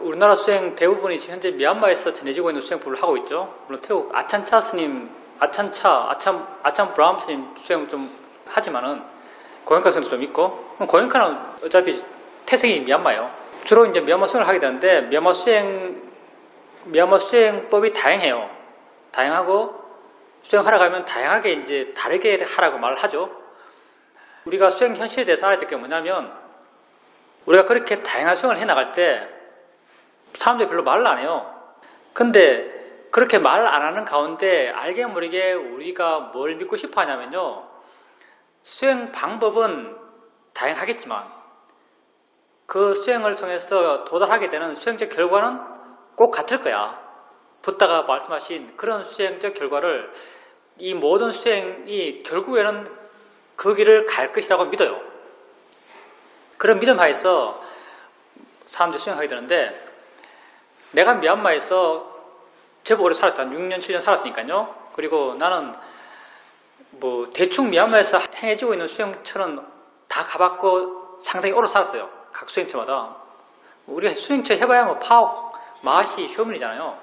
우리나라 수행 대부분이 현재 미얀마에서 전해지고 있는 수행법을 하고 있죠. 물론 태국 아찬차 스님, 아찬 브라함 스님 수행 좀 하지만은 고엔카 수행도 좀 있고, 고엔카는 어차피 태생이 미얀마예요. 주로 이제 미얀마 수행을 하게 되는데 미얀마 수행법이 다양해요. 다양하고 수행하러 가면 다양하게 이제 다르게 하라고 말을 하죠. 우리가 수행 현실에 대해서 알아야 될 게 뭐냐면 우리가 그렇게 다양한 수행을 해나갈 때 사람들이 별로 말을 안 해요. 근데 그렇게 말을 안 하는 가운데 알게 모르게 우리가 뭘 믿고 싶어 하냐면요. 수행 방법은 다양하겠지만 그 수행을 통해서 도달하게 되는 수행적 결과는 꼭 같을 거야. 붓다가 말씀하신 그런 수행적 결과를 이 모든 수행이 결국에는 그 길을 갈 것이라고 믿어요. 그런 믿음 하에서 사람들이 수행하게 되는데 내가 미얀마에서 제법 오래 살았잖아. 6년, 7년 살았으니까요. 그리고 나는 뭐 대충 미얀마에서 행해지고 있는 수행처는 다 가봤고 상당히 오래 살았어요. 각 수행처마다. 우리가 수행처 해봐야 뭐 파옥, 마시, 효문이잖아요.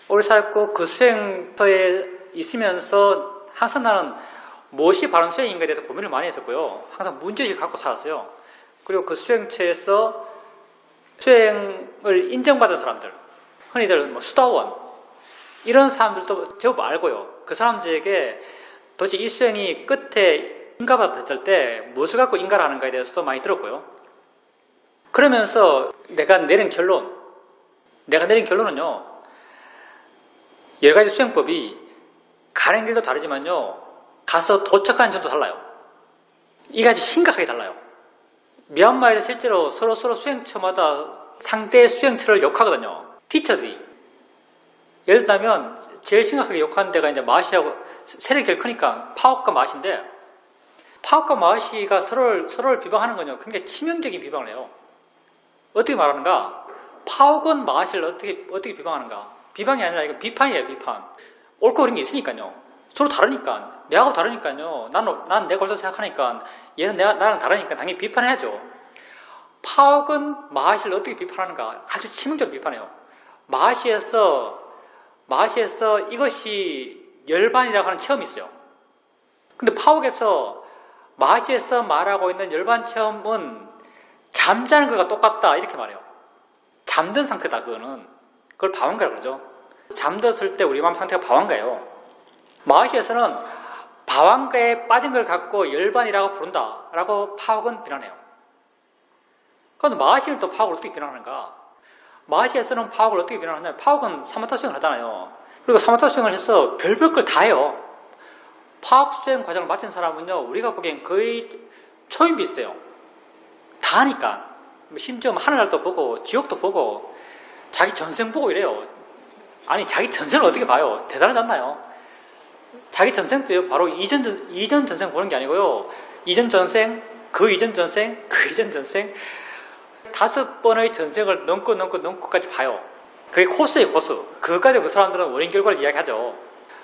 오래 살았고 그 수행처에 있으면서 항상 나는 무엇이 바른 수행인가에 대해서 고민을 많이 했었고요. 항상 문제의식 갖고 살았어요. 그리고 그 수행처에서 수행을 인정받은 사람들, 흔히들 뭐 수다원 이런 사람들도 제법 알고요. 그 사람들에게 도대체 이 수행이 끝에 인가받았을 때 무엇을 갖고 인가를 하는가에 대해서도 많이 들었고요. 그러면서 내가 내린 결론은요. 여러 가지 수행법이 가는 길도 다르지만요. 가서 도착하는 점도 달라요. 이게 아주 심각하게 달라요. 미얀마에서 실제로 서로 수행처마다 상대 수행처를 욕하거든요. 티처들이. 예를 들면 제일 심각하게 욕하는 데가 이제 마시하고 세력이 제일 크니까 파옥과 마시인데 파옥과 마시가 서로를 비방하는 건요. 굉장히 치명적인 비방을 해요. 어떻게 말하는가? 파옥은 마시를 어떻게 비방하는가? 비방이 아니라 이거 비판이에요, 비판. 옳고 그런 게 있으니까요. 서로 다르니까. 내하고 다르니까요. 난 내가 옳다고 생각하니까 얘는 나랑 다르니까 당연히 비판해야죠. 파옥은 마시를 어떻게 비판하는가? 아주 치명적으로 비판해요. 마시에서 이것이 열반이라고 하는 체험이 있어요. 근데 파옥에서 마시에서 말하고 있는 열반 체험은 잠자는 것과 똑같다 이렇게 말해요. 잠든 상태다 그거는. 그걸 방황가라고 그러죠. 잠들었을 때 우리 마음 상태가 방황가예요. 마시에서는 방황가에 빠진 걸 갖고 열반이라고 부른다라고 파옥은 비난해요. 그런데 마시는 또 파옥을 어떻게 비난하는가? 마시에서는 파옥을 어떻게 비난하냐면 파옥은 사마타 수행을 하잖아요. 그리고 사마타 수행을 해서 별별 걸 다 해요. 파옥 수행 과정을 마친 사람은요. 우리가 보기엔 거의 초인 비슷해요. 다 하니까. 심지어 하늘날도 보고 지옥도 보고 자기 전생 보고 이래요. 아니 자기 전생을 어떻게 봐요? 대단하지 않나요? 자기 전생도 바로 이전 전생 보는 게 아니고요. 이전 전생, 그 이전 전생, 그 이전 전생 5번의 전생을 넘고까지 봐요. 그게 코스예요, 코스. 그것까지 그 사람들은 원인 결과를 이야기하죠.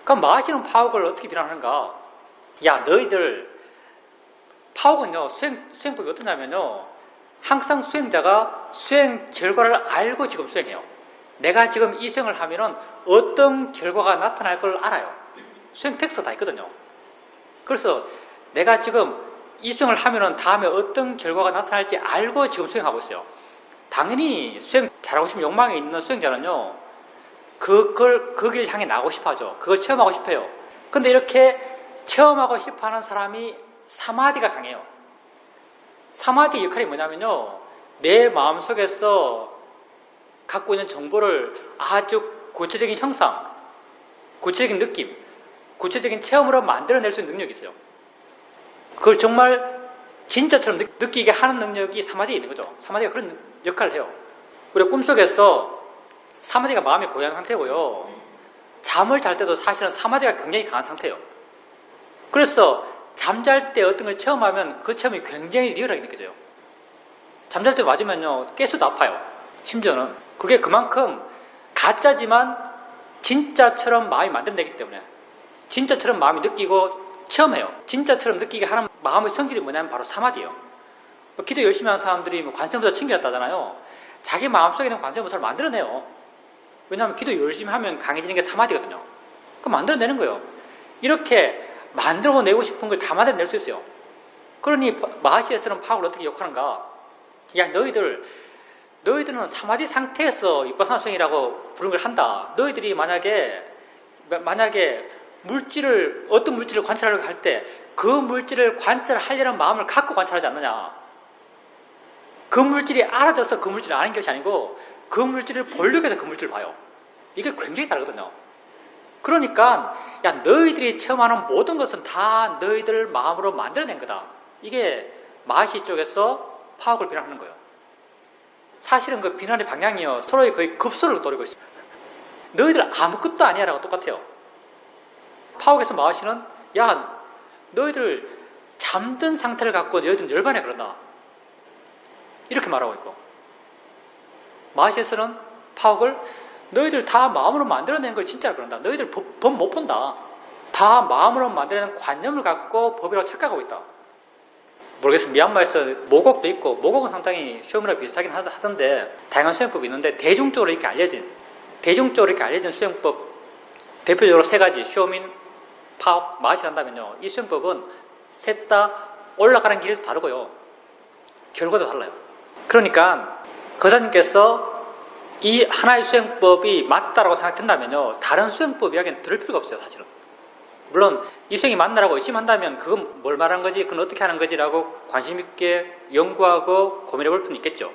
그럼 마시는 파옥을 어떻게 비난하는가? 야, 너희들 파옥은요, 수행법이 어떠냐면요. 항상 수행자가 수행 결과를 알고 지금 수행해요. 내가 지금 이 수행을 하면은 어떤 결과가 나타날 걸 알아요. 수행 텍스트가 다 있거든요. 그래서 내가 지금 이 수행을 하면은 다음에 어떤 결과가 나타날지 알고 지금 수행하고 있어요. 당연히 수행 잘하고 싶은 욕망이 있는 수행자는요, 그 길 향해 나가고 싶어 하죠. 그걸 체험하고 싶어요. 근데 이렇게 체험하고 싶어 하는 사람이 사마디가 강해요. 사마디 역할이 뭐냐면요, 내 마음속에서 갖고 있는 정보를 아주 구체적인 형상, 구체적인 느낌, 구체적인 체험으로 만들어낼 수 있는 능력이 있어요. 그걸 정말 진짜처럼 느끼게 하는 능력이 사마디에 있는 거죠. 사마디가 그런 역할을 해요. 우리가 꿈속에서 사마디가 마음이 고요한 상태고요. 잠을 잘 때도 사실은 사마디가 굉장히 강한 상태예요. 그래서 잠잘 때 어떤 걸 체험하면 그 체험이 굉장히 리얼하게 느껴져요. 잠잘 때 맞으면요, 깨수도 아파요. 심지어는 그게 그만큼 가짜지만 진짜처럼 마음이 만들어내기 때문에 진짜처럼 마음이 느끼고 체험해요. 진짜처럼 느끼게 하는 마음의 성질이 뭐냐면 바로 사마디예요. 기도 열심히 하는 사람들이 관세음보다 챙겨놨다잖아요. 자기 마음속에 있는 관세음보살을 만들어내요. 왜냐하면 기도 열심히 하면 강해지는 게 사마디거든요. 그럼 만들어내는 거예요. 이렇게 만들어내고 싶은 걸 다 만들어낼 수 있어요. 그러니 마하시에서는 파악을 어떻게 욕하는가? 야, 너희들은 사마디 상태에서 위파사나 수행이라고 부르는 걸 한다. 너희들이 만약에 어떤 물질을 관찰하려고 할 때 그 물질을 관찰하려는 마음을 갖고 관찰하지 않느냐. 그 물질이 알아져서 그 물질을 아는 것이 아니고 그 물질을 보려고 해서 그 물질을 봐요. 이게 굉장히 다르거든요. 그러니까 야, 너희들이 처음 하는 모든 것은 다 너희들 마음으로 만들어낸 거다. 이게 마하시 쪽에서 파악을 비난하는 거예요. 사실은 그 비난의 방향이요, 서로의 거의 급소를 노리고 있어요. 너희들 아무것도 아니야 라고 똑같아요. 파악에서 마하시는 야, 너희들 잠든 상태를 갖고 너희들은 열반에 그런다. 이렇게 말하고 있고, 마하시에서는 파악을 너희들 다 마음으로 만들어낸 걸 진짜로 그런다. 너희들 법 못 본다. 다 마음으로 만들어낸 관념을 갖고 법이라고 착각하고 있다. 모르겠어요. 미얀마에서 모곡도 있고, 모곡은 상당히 시험이랑 비슷하긴 하던데, 다양한 수행법이 있는데 대중적으로 이렇게 알려진 수행법 대표적으로 3가지, 쇼민, 파악, 마하시를 한다면요, 이 수행법은 셋 다 올라가는 길이 다르고요, 결과도 달라요. 그러니까 거사님께서 이 하나의 수행법이 맞다라고 생각된다면요, 다른 수행법 이야기는 들을 필요가 없어요. 사실은 물론 이 수행이 맞나라고 의심한다면 그건 뭘 말하는 거지, 그건 어떻게 하는 거지라고 관심 있게 연구하고 고민해 볼 필요는 있겠죠.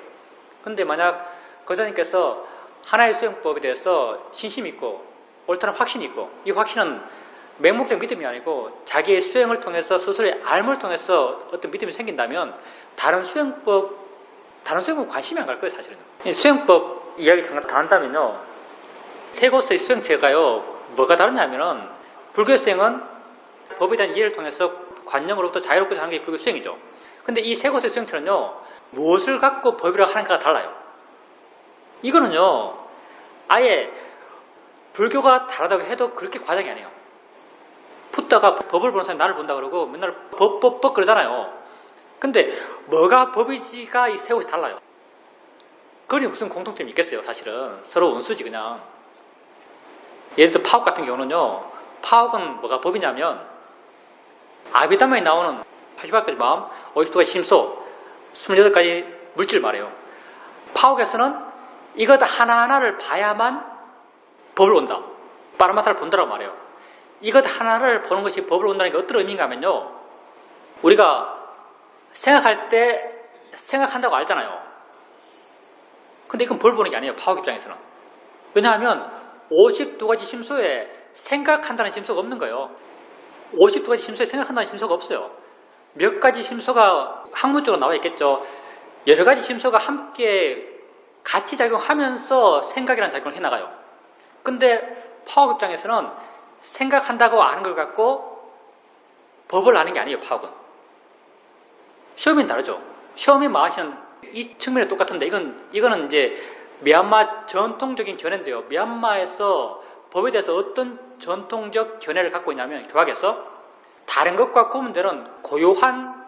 그런데 만약 거사님께서 하나의 수행법에 대해서 신심이 있고 옳다는 확신이 있고, 이 확신은 맹목적 믿음이 아니고 자기의 수행을 통해서 스스로의 알을 통해서 어떤 믿음이 생긴다면 다른 수행법 관심이 안 갈 거예요. 사실은 이 수행법 이야기 다 한다면요, 3곳의 수행체가요 뭐가 다르냐면은, 불교 수행은 법에 대한 이해를 통해서 관념으로부터 자유롭게 하는 게 불교 수행이죠. 근데 이 3곳의 수행체는요, 무엇을 갖고 법이라고 하는가가 달라요. 이거는요, 아예 불교가 다르다고 해도 그렇게 과장이 아니에요. 붓다가 법을 보는 사람이 나를 본다 그러고 맨날 법 그러잖아요. 근데 뭐가 법이지가 이 3곳이 달라요. 그리 무슨 공통점이 있겠어요. 사실은 서로 원수지 그냥. 예를 들어 파옥 같은 경우는요, 파옥은 뭐가 법이냐면 아비담마에 나오는 88가지 마음, 52가지 심소, 28가지 물질을 말해요. 파옥에서는 이것 하나하나를 봐야만 법을 온다, 빠르마타를 본다라고 말해요. 이것 하나를 보는 것이 법을 온다는 게 어떤 의미인가 하면요, 우리가 생각할 때 생각한다고 알잖아요. 근데 이건 볼 보는 게 아니에요. 파옥 입장에서는. 왜냐하면 52가지 심소에 생각한다는 심소가 없는 거예요. 52가지 심소에 생각한다는 심소가 없어요. 몇 가지 심소가 학문적으로 나와 있겠죠. 여러 가지 심소가 함께 같이 작용하면서 생각이라는 작용을 해나가요. 근데 파옥 입장에서는 생각한다고 아는 걸 갖고 법을 아는 게 아니에요. 파옥은. 시험은 다르죠. 시험이 마하시는 이 측면에 똑같은데, 이거는 이제 미얀마 전통적인 견해인데요. 미얀마에서 법에 대해서 어떤 전통적 견해를 갖고 있냐면, 교학에서 다른 것과 구분되는 고유한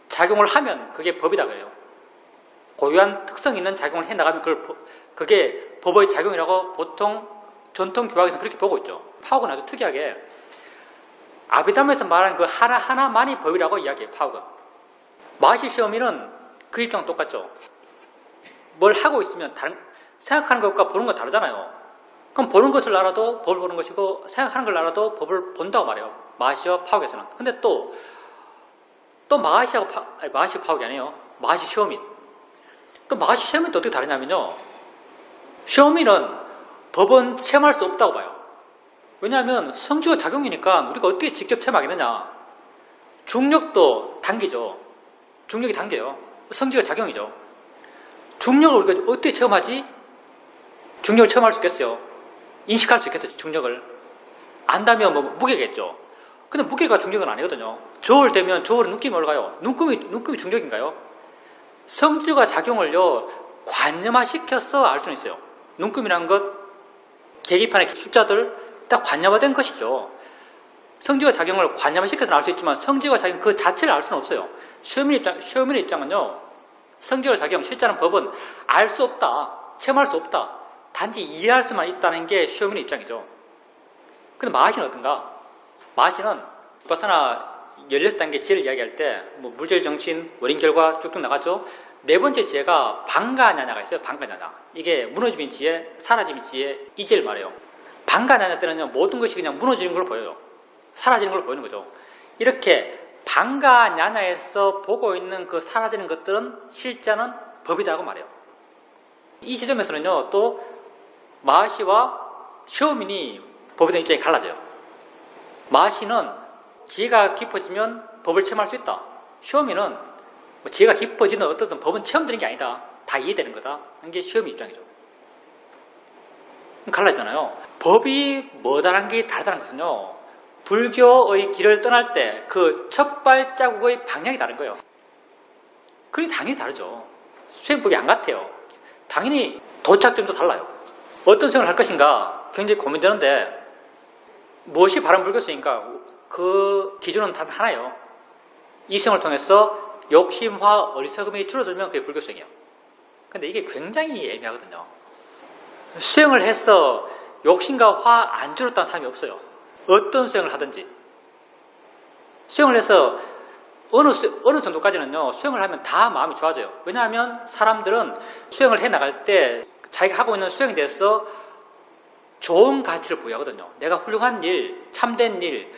작용을 하면 그게 법이다 그래요. 고유한 특성 있는 작용을 해나가면 그게 법의 작용이라고 보통 전통 교학에서는 그렇게 보고 있죠. 파옥은 아주 특이하게 아비담에서 말하는 그 하나하나만이 법이라고 이야기해요. 파옥은. 마하시 시어미는 그 입장은 똑같죠. 뭘 하고 있으면 생각하는 것과 보는 건 다르잖아요. 그럼 보는 것을 알아도 법을 보는 것이고, 생각하는 걸 알아도 법을 본다고 말해요. 마하시와 파옥에서는. 근데 또 마하시 파옥이 아니에요. 마하시 시어미. 또 마하시 시어미는 또 어떻게 다르냐면요, 시어미는 법은 체험할 수 없다고 봐요. 왜냐하면 성질과 작용이니까 우리가 어떻게 직접 체험하겠느냐. 중력도 단계죠. 중력이 단계예요. 성질과 작용이죠. 중력을 우리가 어떻게 체험하지? 중력을 체험할 수 있겠어요? 인식할 수 있겠어요? 중력을 안다면 무게겠죠. 근데 무게가 중력은 아니거든요. 저울 되면 저울은 눈금이 올라가요. 눈금이 중력인가요? 성질과 작용을요, 관념화시켜서 알 수는 있어요. 눈금이라는 것, 계기판의 숫자들 딱 관념화된 것이죠. 성질과 작용을 관념화시켜서 알 수 있지만 성질과 작용 그 자체를 알 수는 없어요. 시어민의 입장은요, 성질을 작용, 실제는 법은 알 수 없다, 체험할 수 없다, 단지 이해할 수만 있다는 게 시오민의 입장이죠. 근데 마하시는 어떤가? 마하시는 비파사나 16단계 지혜를 이야기할 때 뭐 물질, 정신, 원인, 결과 쭉쭉 나가죠. 네 번째 지혜가 방가냐냐가 있어요. 방가냐냐. 이게 무너짐인 지혜, 사라짐인 지혜, 이 지혜를 말해요. 방가냐냐 때는요, 모든 것이 그냥 무너지는 걸 보여요. 사라지는 걸 보이는 거죠. 이렇게 방가냐냐에서 보고 있는 그 사라지는 것들은 실제는 법이다고 말해요. 이 지점에서는요, 또 마하시와 시오민이 법에 대한 입장이 갈라져요. 마하시는 지혜가 깊어지면 법을 체험할 수 있다. 시오민은 지혜가 깊어지는 어떤 법은 체험되는 게 아니다. 다 이해되는 거다. 이게 시오미 입장이죠. 갈라지잖아요. 법이 뭐다라는 게 다르다는 것은요, 불교의 길을 떠날 때 그 첫 발자국의 방향이 다른 거예요. 그게 당연히 다르죠. 수행법이 안 같아요. 당연히 도착점도 달라요. 어떤 수행을 할 것인가 굉장히 고민되는데, 무엇이 바른 불교 수행인가? 그 기준은 단 하나예요. 이 수행을 통해서 욕심과 어리석음이 줄어들면 그게 불교 수행이에요. 근데 이게 굉장히 애매하거든요. 수행을 해서 욕심과 화 안 줄었다는 사람이 없어요. 어떤 수행을 하든지. 수행을 해서 어느 정도까지는요, 수행을 하면 다 마음이 좋아져요. 왜냐하면 사람들은 수행을 해 나갈 때 자기가 하고 있는 수행에 대해서 좋은 가치를 부여하거든요. 내가 훌륭한 일, 참된 일,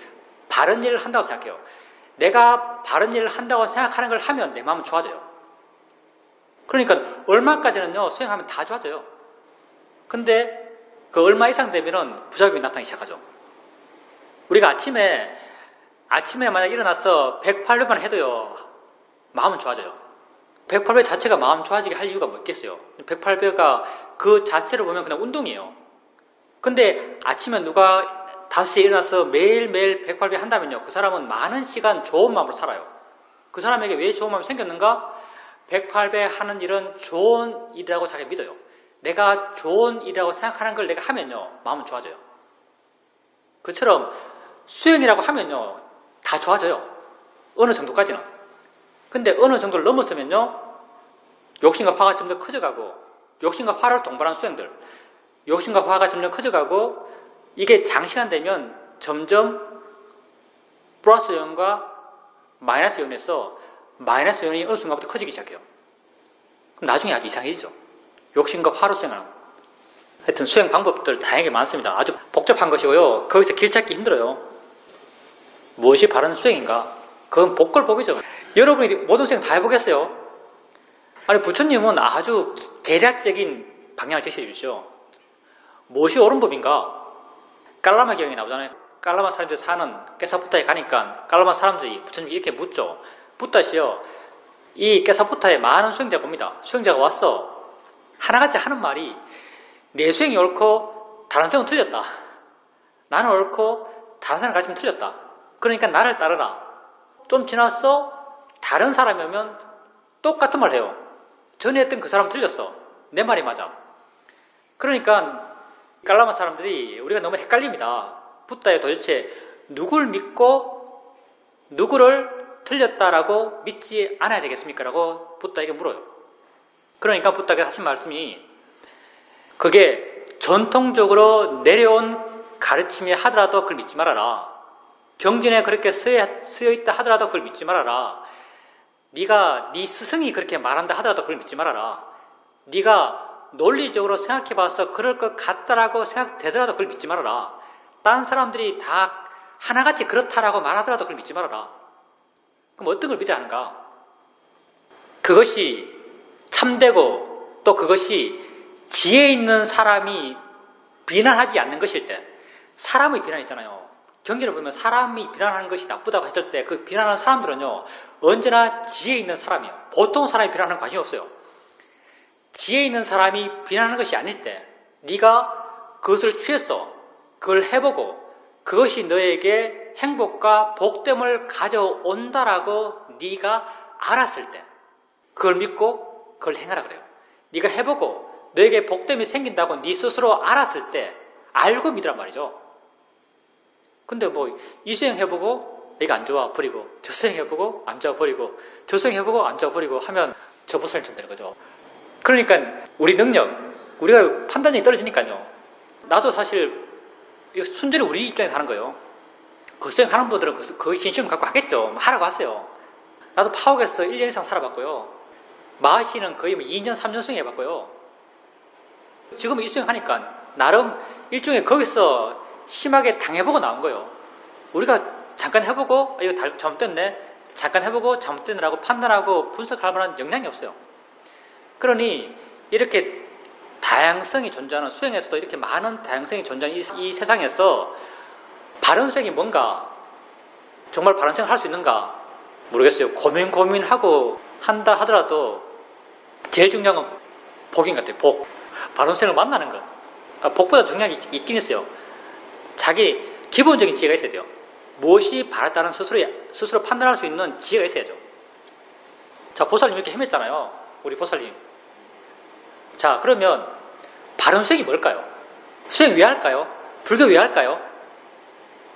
바른 일을 한다고 생각해요. 내가 바른 일을 한다고 생각하는 걸 하면 내 마음은 좋아져요. 그러니까 얼마까지는요, 수행하면 다 좋아져요. 근데 그 얼마 이상 되면은 부작용이 나타나기 시작하죠. 우리가 아침에 만약 일어나서 108배만 해도요, 마음은 좋아져요. 108배 자체가 마음 좋아지게 할 이유가 뭐 있겠어요? 108배가 그 자체를 보면 그냥 운동이에요. 근데 아침에 누가 5시에 일어나서 매일매일 108배 한다면요, 그 사람은 많은 시간 좋은 마음으로 살아요. 그 사람에게 왜 좋은 마음이 생겼는가? 108배 하는 일은 좋은 일이라고 자기가 믿어요. 내가 좋은 일이라고 생각하는 걸 내가 하면요, 마음은 좋아져요. 그처럼 수행이라고 하면요, 다 좋아져요. 어느 정도까지는. 근데 어느 정도를 넘었으면요, 욕심과 화가 점점 커져가고, 욕심과 화를 동반한 수행들, 욕심과 화가 점점 커져가고, 이게 장시간 되면 점점 플러스 요인과 마이너스 요인에서 마이너스 요인이 어느 순간부터 커지기 시작해요. 그럼 나중에 아주 이상해지죠. 욕심과 화로 수행하는. 하여튼 수행 방법들 다양하게 많습니다. 아주 복잡한 것이고요. 거기서 길 찾기 힘들어요. 무엇이 바른 수행인가? 그건 복걸복이죠. 여러분이 모든 수행 다 해보겠어요? 아니, 부처님은 아주 계략적인 방향을 제시해 주시죠. 무엇이 옳은 법인가? 깔라마 경이 나오잖아요. 깔라마 사람들이 사는 깨사푸타에 가니까 깔라마 사람들이 부처님께 이렇게 묻죠. 붓다시요, 이 깨사푸타에 많은 수행자가 옵니다. 수행자가 와서 하나같이 하는 말이, 내 수행이 옳고 다른 수행은 틀렸다. 나는 옳고 다른 사람 가르치면 틀렸다. 그러니까 나를 따르라. 좀 지나서 다른 사람이 오면 똑같은 말 해요. 전에 했던 그 사람은 틀렸어. 내 말이 맞아. 그러니까 깔라마 사람들이 우리가 너무 헷갈립니다. 붓다에 도대체 누굴 믿고 누구를 틀렸다라고 믿지 않아야 되겠습니까? 라고 붓다에게 물어요. 그러니까 붓다가 하신 말씀이, 그게 전통적으로 내려온 가르침이 하더라도 그걸 믿지 말아라. 경전에 그렇게 쓰여있다 하더라도 그걸 믿지 말아라. 네가 네 스승이 그렇게 말한다 하더라도 그걸 믿지 말아라. 네가 논리적으로 생각해봐서 그럴 것 같다라고 생각되더라도 그걸 믿지 말아라. 다른 사람들이 다 하나같이 그렇다라고 말하더라도 그걸 믿지 말아라. 그럼 어떤 걸 믿어야 하는가? 그것이 참되고 또 그것이 지혜 있는 사람이 비난하지 않는 것일 때, 사람의 비난 있잖아요. 경전을 보면 사람이 비난하는 것이 나쁘다고 했을 때 그 비난하는 사람들은요, 언제나 지혜 있는 사람이에요. 보통 사람이 비난하는 관심이 없어요. 지혜 있는 사람이 비난하는 것이 아닐 때, 네가 그것을 취했어, 그걸 해보고 그것이 너에게 행복과 복됨을 가져온다라고 네가 알았을 때, 그걸 믿고 그걸 행하라 그래요. 네가 해보고 너에게 복됨이 생긴다고 네 스스로 알았을 때 알고 믿으란 말이죠. 근데 뭐 이 수행 해보고 이거 안 좋아 버리고, 저 수행 해보고 안 좋아 버리고, 저 수행 해보고 안 좋아 버리고 하면 저 보살님처럼 되는 거죠. 그러니까 우리 능력, 우리가 판단력이 떨어지니까요. 나도 사실 순전히 우리 입장에서 하는 거예요. 그 수행하는 분들은 그 진심을 갖고 하겠죠. 하라고 하세요. 나도 파워에서 1년 이상 살아봤고요. 마하시는 거의 2년, 3년 수행해봤고요. 지금 이 수행하니까 나름 일종의 거기서 심하게 당해보고 나온 거예요. 우리가 잠깐 해보고 이거 잘못됐네, 잠깐 해보고 잘못됐느라고 판단하고 분석할 만한 역량이 없어요. 그러니 이렇게 다양성이 존재하는, 수행에서도 이렇게 많은 다양성이 존재하는 이 세상에서 바른 수행이 뭔가, 정말 바른 수행을 할 수 있는가 모르겠어요. 고민하고 한다 하더라도 제일 중요한 건 복인 것 같아요. 복. 바른 수행을 만나는 것. 복보다 중요한 게 있긴 있어요. 자기 기본적인 지혜가 있어야 돼요. 무엇이 바랐다는 스스로 판단할 수 있는 지혜가 있어야죠. 자, 보살님 이렇게 헤맸잖아요. 우리 보살님. 자, 그러면 바른 수행이 뭘까요? 수행 왜 할까요? 불교 왜 할까요?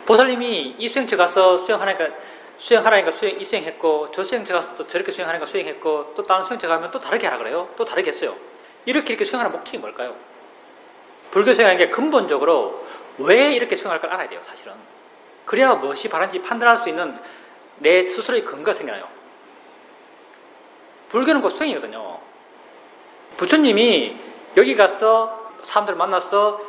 보살님이 이 수행처 가서 수행하라니까 이 수행했고, 저 수행처 가서 또 저렇게 수행하니까 수행했고, 또 다른 수행처 가면 또 다르게 하라 그래요. 또 다르게 했어요. 이렇게 수행하는 목적이 뭘까요? 불교 수행하는 게 근본적으로 왜 이렇게 수행할 걸 알아야 돼요, 사실은. 그래야 무엇이 바른지 판단할 수 있는 내 스스로의 근거가 생겨나요. 불교는 곧 수행이거든요. 부처님이 여기 가서 사람들 만나서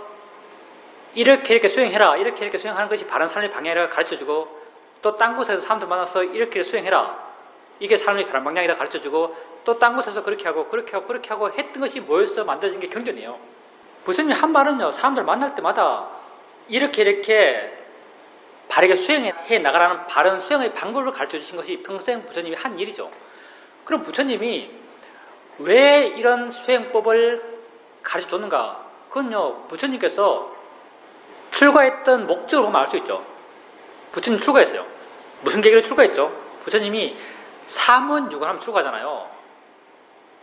이렇게 수행해라, 이렇게 수행하는 것이 바른 삶의 방향이라 가르쳐주고, 또 딴 곳에서 사람들 만나서 이렇게 수행해라, 이게 삶의 바른 방향이라 가르쳐주고, 또 딴 곳에서 그렇게 하고 했던 것이 모여서 만들어진 게 경전이에요. 부처님이 한 말은요, 사람들 만날 때마다 이렇게 바르게 수행해 나가라는 바른 수행의 방법을 가르쳐 주신 것이 평생 부처님이 한 일이죠. 그럼 부처님이 왜 이런 수행법을 가르쳐 줬는가? 그건요, 부처님께서 출가했던 목적을 보면 알 수 있죠. 부처님 출가했어요. 무슨 계기로 출가했죠? 부처님이 사문유관하면 출가하잖아요.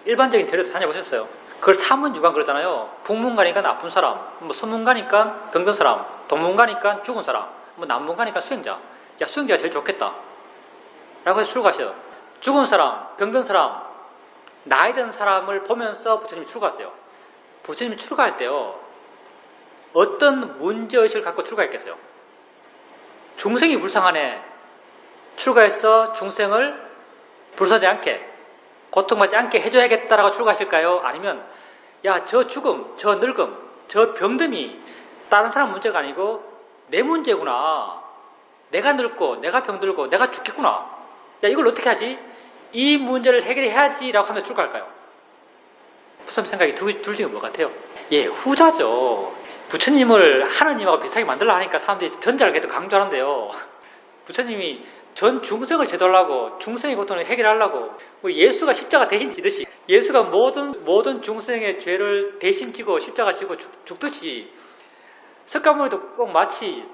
일반적인 재료도 다녀보셨어요. 그걸 사문유관 그러잖아요. 북문가니까 나쁜 사람, 서문가니까 병든 사람, 동문가니까 죽은 사람, 남문가니까 수행자. 야, 수행자가 제일 좋겠다 라고 해서 출가하셔요. 죽은 사람, 병든 사람, 나이 든 사람을 보면서 부처님이 출가하세요. 부처님이 출가할 때요, 어떤 문제의식을 갖고 출가했겠어요? 중생이 불쌍하네, 출가해서 중생을 불사하지 않게, 고통받지 않게 해줘야겠다라고 출가하실까요? 아니면 야, 저 죽음, 저 늙음, 저 병듦이 다른 사람 문제가 아니고 내 문제구나, 내가 늙고 내가 병들고 내가 죽겠구나, 야, 이걸 어떻게 하지? 이 문제를 해결해야지 라고 하면 출가할까요? 부처님 생각이 둘 중에 뭐 같아요? 예, 후자죠. 부처님을 하느님하고 비슷하게 만들려 하니까 사람들이 전자를 계속 강조하는데요, 부처님이 전 중생을 제도하려고, 중생의 고통을 해결하려고, 예수가 십자가 대신 지듯이, 예수가 모든 중생의 죄를 대신 지고 십자가 지고 죽듯이, 석가모니도 꼭 마치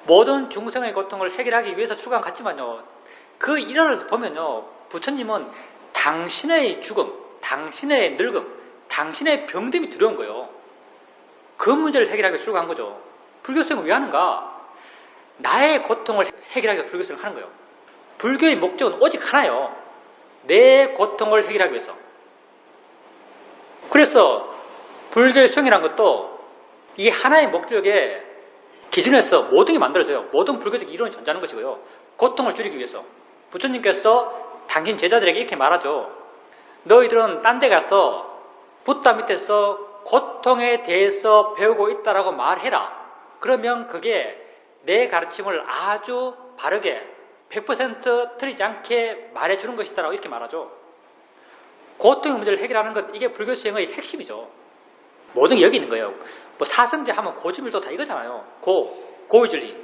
모든 중생의 고통을 해결하기 위해서 출가한 같지만요, 그 일화를 보면요, 부처님은 당신의 죽음, 당신의 늙음, 당신의 병듦이 두려운 거예요. 그 문제를 해결하기 위해서 출가한 거죠. 불교수행은 왜 하는가? 나의 고통을 해결하기 위해서 불교수행을 하는 거예요. 불교의 목적은 오직 하나예요. 내 고통을 해결하기 위해서. 그래서 불교의 수행이라는 것도 이 하나의 목적에 기준에서 모든 게 만들어져요. 모든 불교적 이론이 존재하는 것이고요. 고통을 줄이기 위해서. 부처님께서 당신 제자들에게 이렇게 말하죠. 너희들은 딴 데 가서 붓다 밑에서 고통에 대해서 배우고 있다라고 말해라. 그러면 그게 내 가르침을 아주 바르게 100% 틀리지 않게 말해주는 것이다라고 이렇게 말하죠. 고통의 문제를 해결하는 것, 이게 불교 수행의 핵심이죠. 모든 게 여기 있는 거예요. 사성제 하면 고집일도 다 이거잖아요. 고의진리,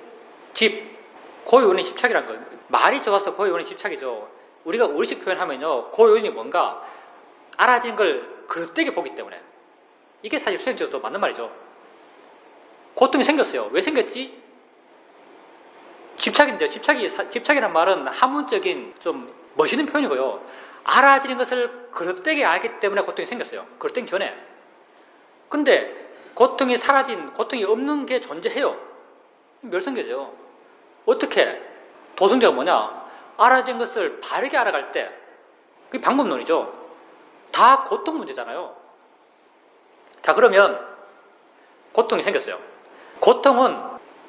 집, 고의원의 집착이라는 거예요. 말이 좋아서 고의원의 집착이죠. 우리가 우리식 표현하면요, 고의원이 뭔가 알아진 걸 그릇되게 보기 때문에, 이게 사실 수행적으로 맞는 말이죠. 고통이 생겼어요. 왜 생겼지? 집착인데요. 집착이란 말은 한문적인 좀 멋있는 표현이고요. 알아지는 것을 그릇되게 알기 때문에 고통이 생겼어요. 그릇된 견해. 근데 고통이 사라진, 고통이 없는 게 존재해요. 멸성계죠. 어떻게? 도성제가 뭐냐? 알아진 것을 바르게 알아갈 때, 그게 방법론이죠. 다 고통 문제잖아요. 자, 그러면 고통이 생겼어요. 고통은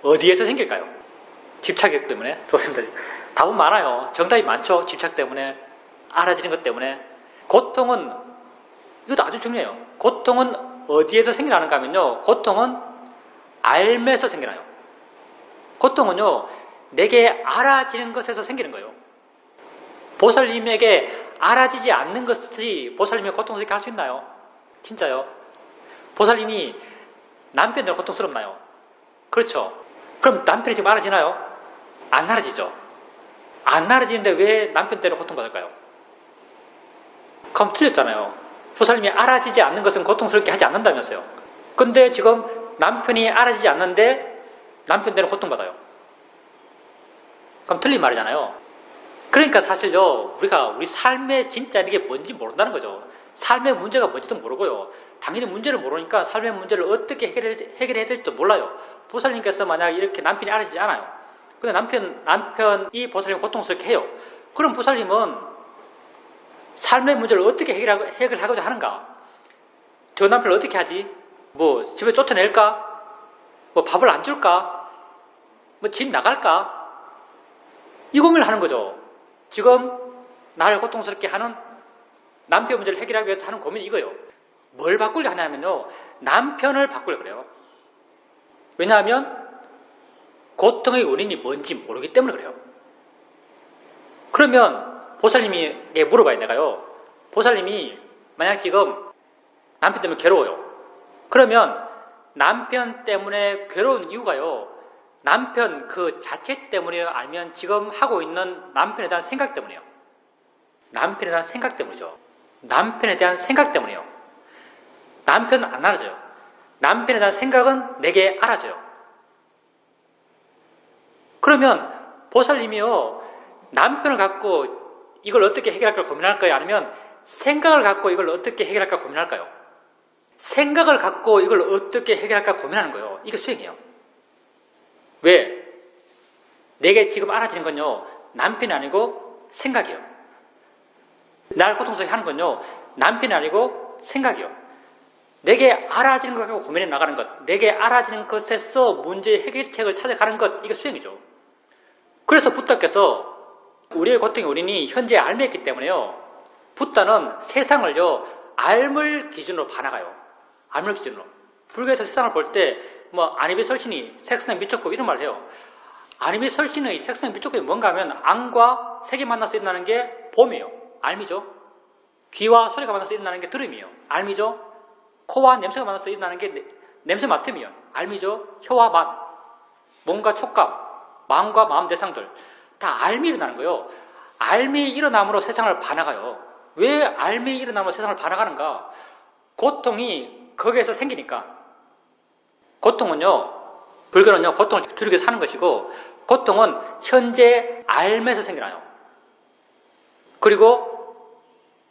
어디에서 생길까요? 집착이기 때문에. 좋습니다. 답은 많아요. 정답이 많죠. 집착 때문에, 알아지는 것 때문에. 고통은, 이것도 아주 중요해요. 고통은 어디에서 생겨나는가 하면요, 고통은 알면서 생겨나요. 고통은요, 내게 알아지는 것에서 생기는 거예요. 보살님에게 알아지지 않는 것이 보살님의 고통스럽게 할 수 있나요? 진짜요? 보살님이 남편 때문에 고통스럽나요? 그렇죠. 그럼 남편이 지금 알아지나요? 안 알아지죠. 안 알아지는데 왜 남편 때문에 고통받을까요? 그럼 틀렸잖아요. 보살님이 알아지지 않는 것은 고통스럽게 하지 않는다면서요. 근데 지금 남편이 알아지지 않는데 남편 때문에 고통받아요. 그럼 틀린 말이잖아요. 그러니까 사실요, 우리가 우리 삶의 진짜 이게 뭔지 모른다는 거죠. 삶의 문제가 뭔지도 모르고요. 당연히 문제를 모르니까 삶의 문제를 어떻게 해결해야 될지도 몰라요. 보살님께서 만약 이렇게 남편이 알아지지 않아요. 근데 남편이 보살님을 고통스럽게 해요. 그럼 보살님은 삶의 문제를 어떻게 해결하고자 하는가? 저 남편을 어떻게 하지? 뭐 집에 쫓아낼까? 뭐 밥을 안 줄까? 뭐 집 나갈까? 이 고민을 하는 거죠. 지금 나를 고통스럽게 하는 남편 문제를 해결하기 위해서 하는 고민이 이거예요. 뭘 바꾸려 하냐면요, 남편을 바꾸려 그래요. 왜냐하면 고통의 원인이 뭔지 모르기 때문에 그래요. 그러면 보살님에게 물어봐요. 내가요, 보살님이 만약 지금 남편 때문에 괴로워요. 그러면 남편 때문에 괴로운 이유가요, 남편 그 자체 때문이에요? 아니면 지금 하고 있는 남편에 대한 생각 때문이에요? 남편에 대한 생각 때문이죠. 남편에 대한 생각 때문이에요. 남편은 안 알아져요. 남편에 대한 생각은 내게 알아져요. 그러면 보살님이요, 남편을 갖고 이걸 어떻게 해결할까 고민할까요? 아니면 생각을 갖고 이걸 어떻게 해결할까 고민할까요? 생각을 갖고 이걸 어떻게 해결할까 고민하는 거예요. 이게 수행이에요. 왜? 내게 지금 알아지는 건요, 남편이 아니고 생각이에요. 나를 고통스럽게 하는 건요, 남편이 아니고 생각이에요. 내게 알아지는 것 갖고 고민해 나가는 것, 내게 알아지는 것에서 문제의 해결책을 찾아가는 것, 이게 수행이죠. 그래서 부처께서 우리의 고통의 원인이 현재 알매 있기 때문에요, 부처는 세상을요, 알물 기준으로 봐나가요. 알물 기준으로. 불교에서 세상을 볼 때 뭐 아니비설신이 색성 미촉고 이런 말을 해요. 아니비설신의 색성 미촉고이 뭔가 하면 안과 색이 만나서 일어나는 게 봄이에요. 알미죠. 귀와 소리가 만나서 일어나는 게 들음이에요. 알미죠. 코와 냄새가 만나서 일어나는 게 냄새 맡음이에요. 알미죠. 혀와 맛, 몸과 촉감, 마음과 마음 대상들 다 알미 일어나는 거예요. 알미 일어남으로 세상을 봐나가요. 왜 알미 일어남으로 세상을 봐나가는가? 고통이 거기에서 생기니까. 고통은요, 불교는요, 고통을 줄이기 위해서 하는 것이고, 고통은 현재 알면서 생겨나요. 그리고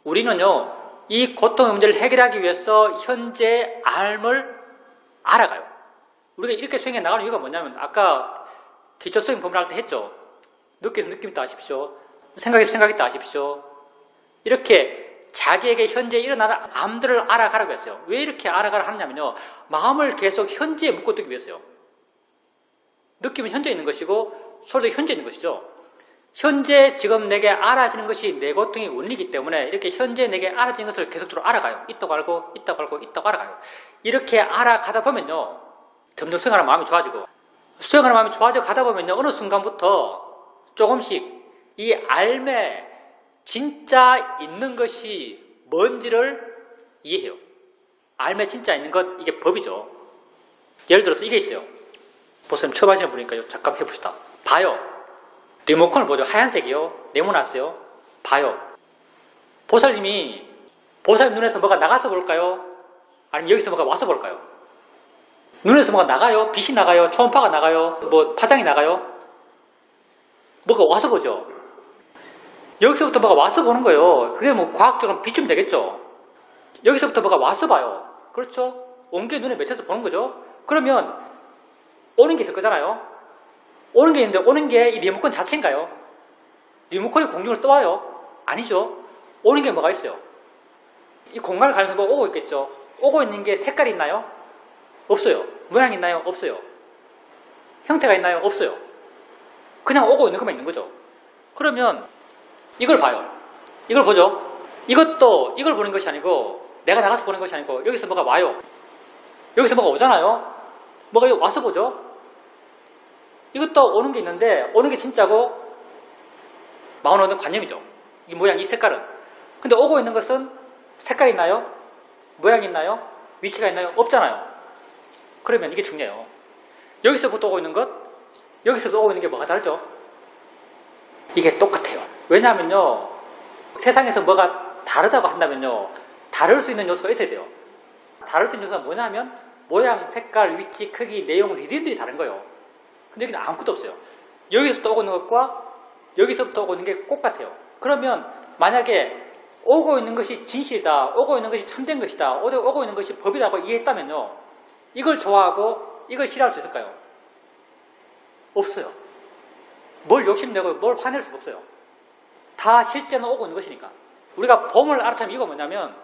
우리는요, 이 고통의 문제를 해결하기 위해서 현재 알을 알아가요. 우리가 이렇게 수행해 나가는 이유가 뭐냐면, 아까 기초 수행 법문할 때 했죠. 느낌이 있다 하십시오. 생각이 있다 하십시오. 이렇게 자기에게 현재 일어나는 암들을 알아가라고 했어요. 왜 이렇게 알아가라 하느냐면요, 마음을 계속 현재에 묶어두기 위해서요. 느낌은 현재 있는 것이고 소리도 현재 있는 것이죠. 현재 지금 내게 알아지는 것이 내 고통의 원리이기 때문에 이렇게 현재 내게 알아지는 것을 계속적으로 알아가요. 있다고 알고 있다고 알고 있다고 알아가요. 이렇게 알아가다 보면요, 점점 수행하는 마음이 좋아지고, 수행하는 마음이 좋아져 가다 보면요, 어느 순간부터 조금씩 이 알매 진짜 있는 것이 뭔지를 이해해요. 알매 진짜 있는 것, 이게 법이죠. 예를 들어서 이게 있어요. 보세요. 처음 하시는 분이니까 잠깐 해봅시다. 봐요. 리모컨을 보죠. 하얀색이요. 네모났어요. 봐요. 보살님 눈에서 뭐가 나가서 볼까요? 아니면 여기서 뭐가 와서 볼까요? 눈에서 뭐가 나가요? 빛이 나가요? 초음파가 나가요? 뭐 파장이 나가요? 뭐가 와서 보죠. 여기서부터 뭐가 와서 보는 거예요. 그게 뭐 과학적으로 비추면 되겠죠. 여기서부터 뭐가 와서 봐요. 그렇죠? 온 게 눈에 맺혀서 보는 거죠. 그러면 오는 게 있을 거잖아요. 오는 게 있는데 오는 게 이 리모컨 자체인가요? 리모컨이 공중을 떠와요? 아니죠. 오는 게 뭐가 있어요? 이 공간을 가면서 뭐 오고 있겠죠. 오고 있는 게 색깔이 있나요? 없어요. 모양이 있나요? 없어요. 형태가 있나요? 없어요. 그냥 오고 있는 것만 있는 거죠. 그러면 이걸 봐요. 이걸 보죠. 이것도 이걸 보는 것이 아니고 내가 나가서 보는 것이 아니고 여기서 뭐가 와요. 여기서 뭐가 오잖아요. 뭐가 와서 보죠. 이것도 오는 게 있는데 오는 게 진짜고 마음은 오는 관념이죠. 이 모양, 이 색깔은. 근데 오고 있는 것은 색깔이 있나요? 모양이 있나요? 위치가 있나요? 없잖아요. 그러면 이게 중요해요. 여기서부터 오고 있는 것, 여기서부터 오고 있는 게 뭐가 다르죠? 이게 똑같아요. 왜냐하면요, 세상에서 뭐가 다르다고 한다면요, 다를 수 있는 요소가 있어야 돼요. 다를 수 있는 요소가 뭐냐면 모양, 색깔, 위치, 크기, 내용, 리듬들이 다른 거예요. 근데 여기는 아무것도 없어요. 여기서부터 오고 있는 것과 여기서부터 오고 있는 게 똑같아요. 그러면 만약에 오고 있는 것이 진실이다, 오고 있는 것이 참된 것이다, 오고 있는 것이 법이라고 이해했다면요, 이걸 좋아하고 이걸 싫어할 수 있을까요? 없어요. 뭘 욕심내고 뭘 화낼 수가 없어요. 다 실제는 오고 있는 것이니까. 우리가 봄을 알아차면 이유가 뭐냐면,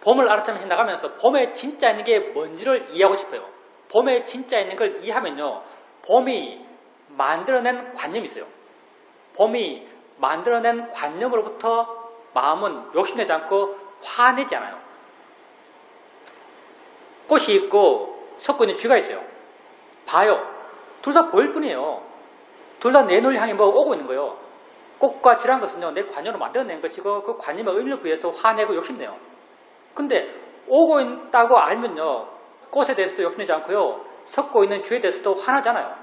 봄을 알아차면 해나가면서 봄에 진짜 있는 게 뭔지를 이해하고 싶어요. 봄에 진짜 있는 걸 이해하면요, 봄이 만들어낸 관념이 있어요. 봄이 만들어낸 관념으로부터 마음은 욕심내지 않고 화내지 않아요. 꽃이 있고 섞고 있는 쥐가 있어요. 봐요. 둘 다 보일 뿐이에요. 둘 다 내 눈을 향해 뭐 오고 있는 거예요. 꽃과 쥐란 것은요, 내 관념으로 만들어낸 것이고 그 관념의 의미를 부여해서 화내고 욕심내요. 근데 오고 있다고 알면요, 꽃에 대해서도 욕심내지 않고요, 섞고 있는 쥐에 대해서도 화나지 않아요.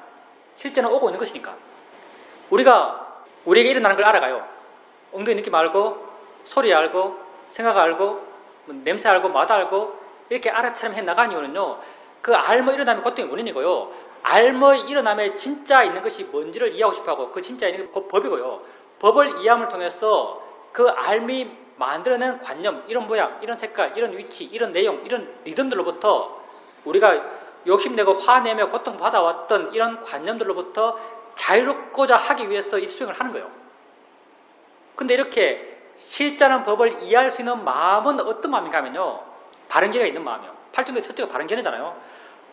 실제는 오고 있는 것이니까. 우리가 우리에게 일어나는 걸 알아가요. 엉덩이 느낌 알고, 소리 알고, 생각 알고, 냄새 알고, 맛 알고, 이렇게 알아차림 해 나가는 이유는요, 그 알모 일어나면 고통의 원인이고요, 알모 일어남에 진짜 있는 것이 뭔지를 이해하고 싶어하고, 그 진짜 있는 게 법이고요, 법을 이해함을 통해서 그 알미 만들어낸 관념, 이런 모양, 이런 색깔, 이런 위치, 이런 내용, 이런 리듬들로부터 우리가 욕심내고 화내며 고통받아왔던 이런 관념들로부터 자유롭고자 하기 위해서 이 수행을 하는 거예요. 근데 이렇게 실제라는 법을 이해할 수 있는 마음은 어떤 마음인가 하면요, 바른견해가 있는 마음이에요. 팔등대 첫째가 바른견해잖아요.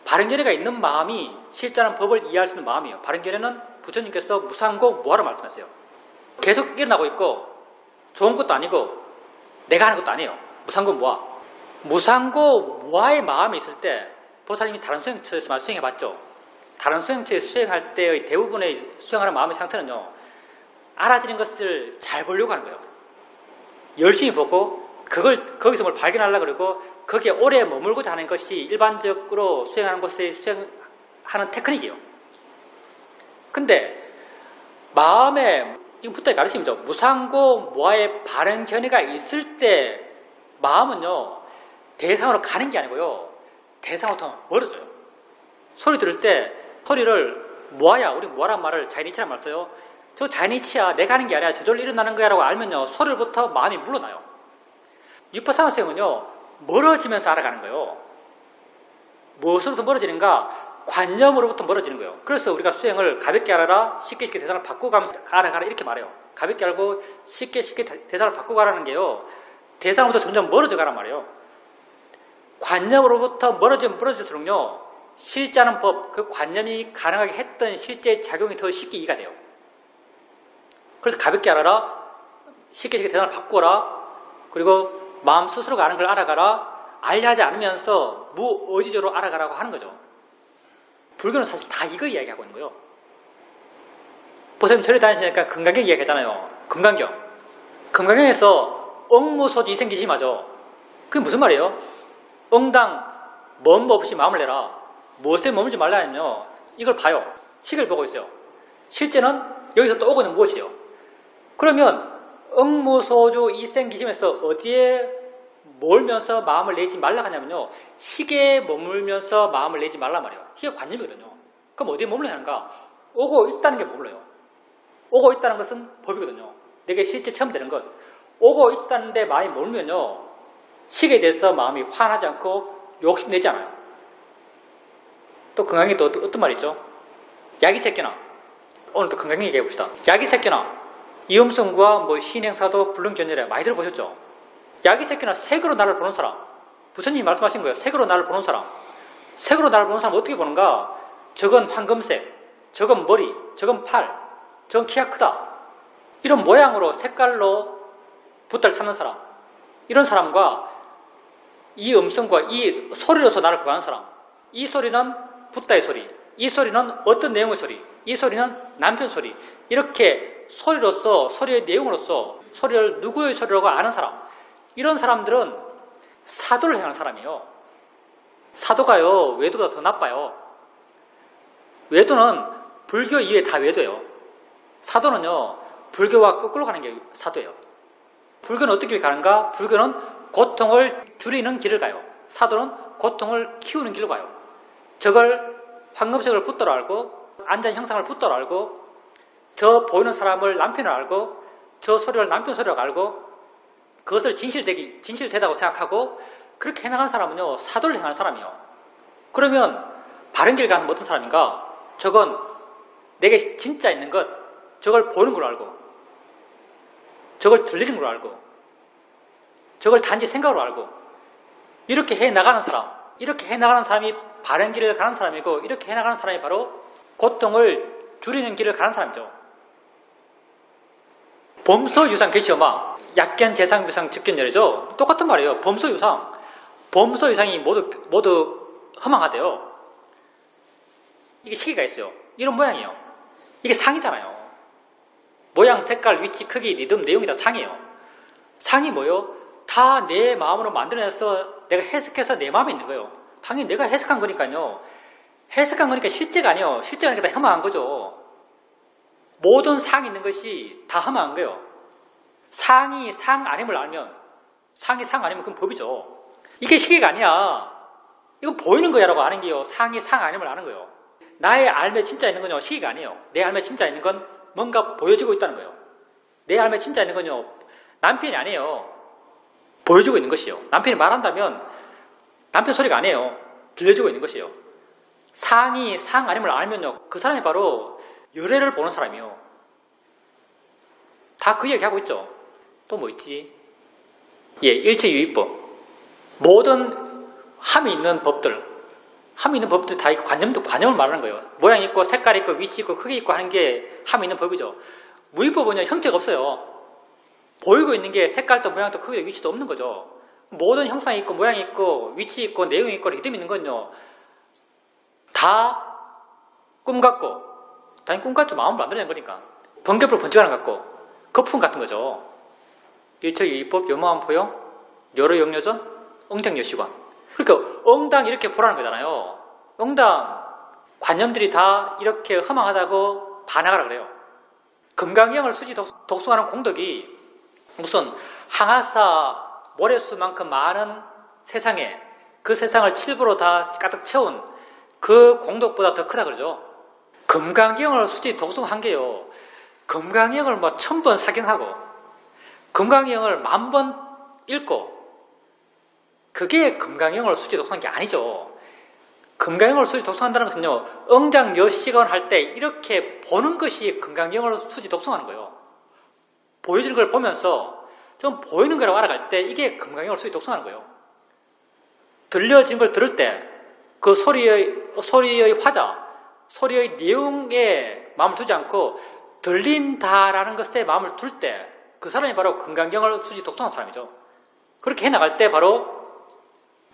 바른견해가 있는 마음이 실제라는 법을 이해할 수 있는 마음이에요. 바른견해는 부처님께서 무상고 무아로 말씀하세요. 계속 일어나고 있고 좋은 것도 아니고 내가 하는 것도 아니에요. 무상고 무아. 무상고 무아의 마음이 있을 때 보살님이 다른 수행처에서 수행해봤죠. 다른 수행처에 수행할 때의 대부분의 수행하는 마음의 상태는요, 알아지는 것을 잘 보려고 하는 거예요. 열심히 보고 거기서 뭘 발견하려고 그러고 거기에 오래 머물고자 하는 것이 일반적으로 수행하는 곳에 수행하는 테크닉이에요. 근데 마음에, 이거 부처의 가르침이죠. 무상고 무아의 바른 견해가 있을 때 마음은요, 대상으로 가는 게 아니고요, 대상으로부터 멀어져요. 소리 들을 때 소리를 무아야, 우리 무아란 말을 자이니치란 말 써요. 저 자이니치야, 내가 하는 게 아니라 저절로 일어나는 거야 라고 알면요, 소리로부터 마음이 물러나요. 위파사나 수행은요, 멀어지면서 알아가는 거예요. 무엇으로부터 멀어지는가? 관념으로부터 멀어지는 거예요. 그래서 우리가 수행을 가볍게 알아라, 쉽게 대상을 바꾸고 가면서 알아가라 이렇게 말해요. 가볍게 알고 쉽게 대상을 바꾸고 가라는 게요, 대상으로부터 점점 멀어져 가란 말이에요. 관념으로부터 멀어질수록요, 실제하는 법, 그 관념이 가능하게 했던 실제 작용이 더 쉽게 이해가 돼요. 그래서 가볍게 알아라, 쉽게 대상을 바꾸어라, 그리고 마음 스스로가 아는 걸 알아가라, 알려 하지 않으면서 무의지적으로 알아가라고 하는 거죠. 불교는 사실 다 이거 이야기하고 있는 거예요. 보살님 절에 다니시니까 금강경 이야기하잖아요. 금강경. 금강경에서 억무소지 이생기심하죠. 그게 무슨 말이에요? 응당 멈 없이 마음을 내라. 무엇에 머물지 말라 하면요, 이걸 봐요. 식을 보고 있어요. 실제는 여기서 또 오고 있는 무엇이에요? 그러면 응무소주 이생기심에서 어디에 몰면서 마음을 내지 말라 하냐면요, 식에 머물면서 마음을 내지 말란 말이에요. 이게 관념이거든요. 그럼 어디에 머물러야 하는가? 오고 있다는 게 머물러요. 오고 있다는 것은 법이거든요. 내게 실제 체험되는 것. 오고 있다는데 마음이 머물면요, 식에 대해서 마음이 화나지 않고 욕심내지 않아요. 또 건강에 또 어떤 말이 있죠? 약이 새끼나, 오늘 또 건강 얘기해 봅시다. 약이 새끼나, 이음성과 뭐 신행사도 불능견절에 많이 들어보셨죠? 야기 새끼나 색으로 나를 보는 사람. 부처님이 말씀하신 거예요. 색으로 나를 보는 사람. 색으로 나를 보는 사람은 어떻게 보는가? 저건 황금색, 저건 머리, 저건 팔, 저건 키가 크다. 이런 모양으로 색깔로 붓다를 찾는 사람. 이런 사람과 이 음성과 이 소리로서 나를 구하는 사람. 이 소리는 붓다의 소리, 이 소리는 어떤 내용의 소리, 이 소리는 남편 소리. 이렇게 소리로서, 소리의 내용으로서 소리를 누구의 소리라고 아는 사람. 이런 사람들은 사도를 향하는 사람이에요. 사도가요, 외도보다 더 나빠요. 외도는 불교 이외에 다 외도예요. 사도는요, 불교와 거꾸로 가는 게 사도예요. 불교는 어떻게 가는가? 불교는 고통을 줄이는 길을 가요. 사도는 고통을 키우는 길로 가요. 저걸 황금색을 붓도록 알고, 앉은 형상을 붓도록 알고, 저 보이는 사람을 남편을 알고, 저 소리를 남편 소리라고 알고, 그것을 진실되다고 생각하고, 그렇게 해나가는 사람은요, 사도를 향하는 사람이에요. 그러면 바른 길 가는 어떤 사람인가? 저건 내게 진짜 있는 것, 저걸 보는 걸로 알고, 저걸 들리는 걸로 알고, 저걸 단지 생각으로 알고, 이렇게 해나가는 사람, 이렇게 해나가는 사람이 바른 길을 가는 사람이고, 이렇게 해나가는 사람이 바로 고통을 줄이는 길을 가는 사람이죠. 범소유상 계시오마, 약견, 재상, 위상, 즉견열애죠. 똑같은 말이에요. 범소유상. 범소유상이 모두 허망하대요. 이게 시기가 있어요. 이런 모양이에요. 이게 상이잖아요. 모양, 색깔, 위치, 크기, 리듬, 내용이 다 상이에요. 상이 뭐예요? 다 내 마음으로 만들어내서 내가 해석해서 내 마음에 있는 거예요. 당연히 내가 해석한 거니까요. 해석한 거니까 실제가 아니에요. 실제가 아니니까 다 허망한 거죠. 모든 상이 있는 것이 다 허망한 거예요. 상이 상 아님을 알면, 상이 상 아니면 그건 법이죠. 이게 시기가 아니야. 이건 보이는 거야 라고 아는 게요. 상이 상 아님을 아는 거예요. 나의 알매 진짜 있는 건요, 시기가 아니에요. 내 알매 진짜 있는 건 뭔가 보여지고 있다는 거예요. 내 알매 진짜 있는 건요, 남편이 아니에요. 보여주고 있는 것이에요. 남편이 말한다면 남편 소리가 아니에요. 들려주고 있는 것이에요. 상이 상 아님을 알면요, 그 사람이 바로 열애를 보는 사람이에요. 다 그 얘기 하고 있죠. 또 뭐 있지? 예, 일체유의법. 모든 함이 있는 법들 다 있고, 관념을 말하는 거예요. 모양 있고, 색깔 있고, 위치 있고, 크기 있고 하는 게 함이 있는 법이죠. 무의법은요, 형체가 없어요. 보이고 있는 게 색깔도 모양도 크기도 위치도 없는 거죠. 모든 형상이 있고, 모양이 있고, 위치 있고, 내용이 있고, 리듬이 있는 건요, 다 꿈 같고, 당연히 꿈 같죠. 마음을 만들어내는 거니까. 번개불 번쩍하는 것 같고, 거품 같은 거죠. 일체유의법, 요망한 포용, 여로영여전, 엉당여시관. 그러니까 엉당 이렇게 보라는 거잖아요. 엉당 관념들이 다 이렇게 허망하다고 반항하라 그래요. 금강경을 수지 독송하는 공덕이 무슨 항아사 모래수만큼 많은 세상에, 그 세상을 칠부로 다 가득 채운 그 공덕보다 더 크다 그러죠. 금강경을 수지 독송한 게요, 금강경을 뭐 1000번 사경하고 금강경을 10,000번 읽고, 그게 금강경을 수지 독송한 게 아니죠. 금강경을 수지 독송한다는 것은요, 엉장여시간 할 때 이렇게 보는 것이 금강경을 수지 독송하는 거예요. 보여지는 걸 보면서 좀 보이는 거라고 알아갈 때 이게 금강경을 수지 독송하는 거예요. 들려진 걸 들을 때 그 소리의 화자, 소리의 내용에 마음을 두지 않고 들린다라는 것에 마음을 둘 때 그 사람이 바로 금강경을 수지 독송한 사람이죠. 그렇게 해나갈 때 바로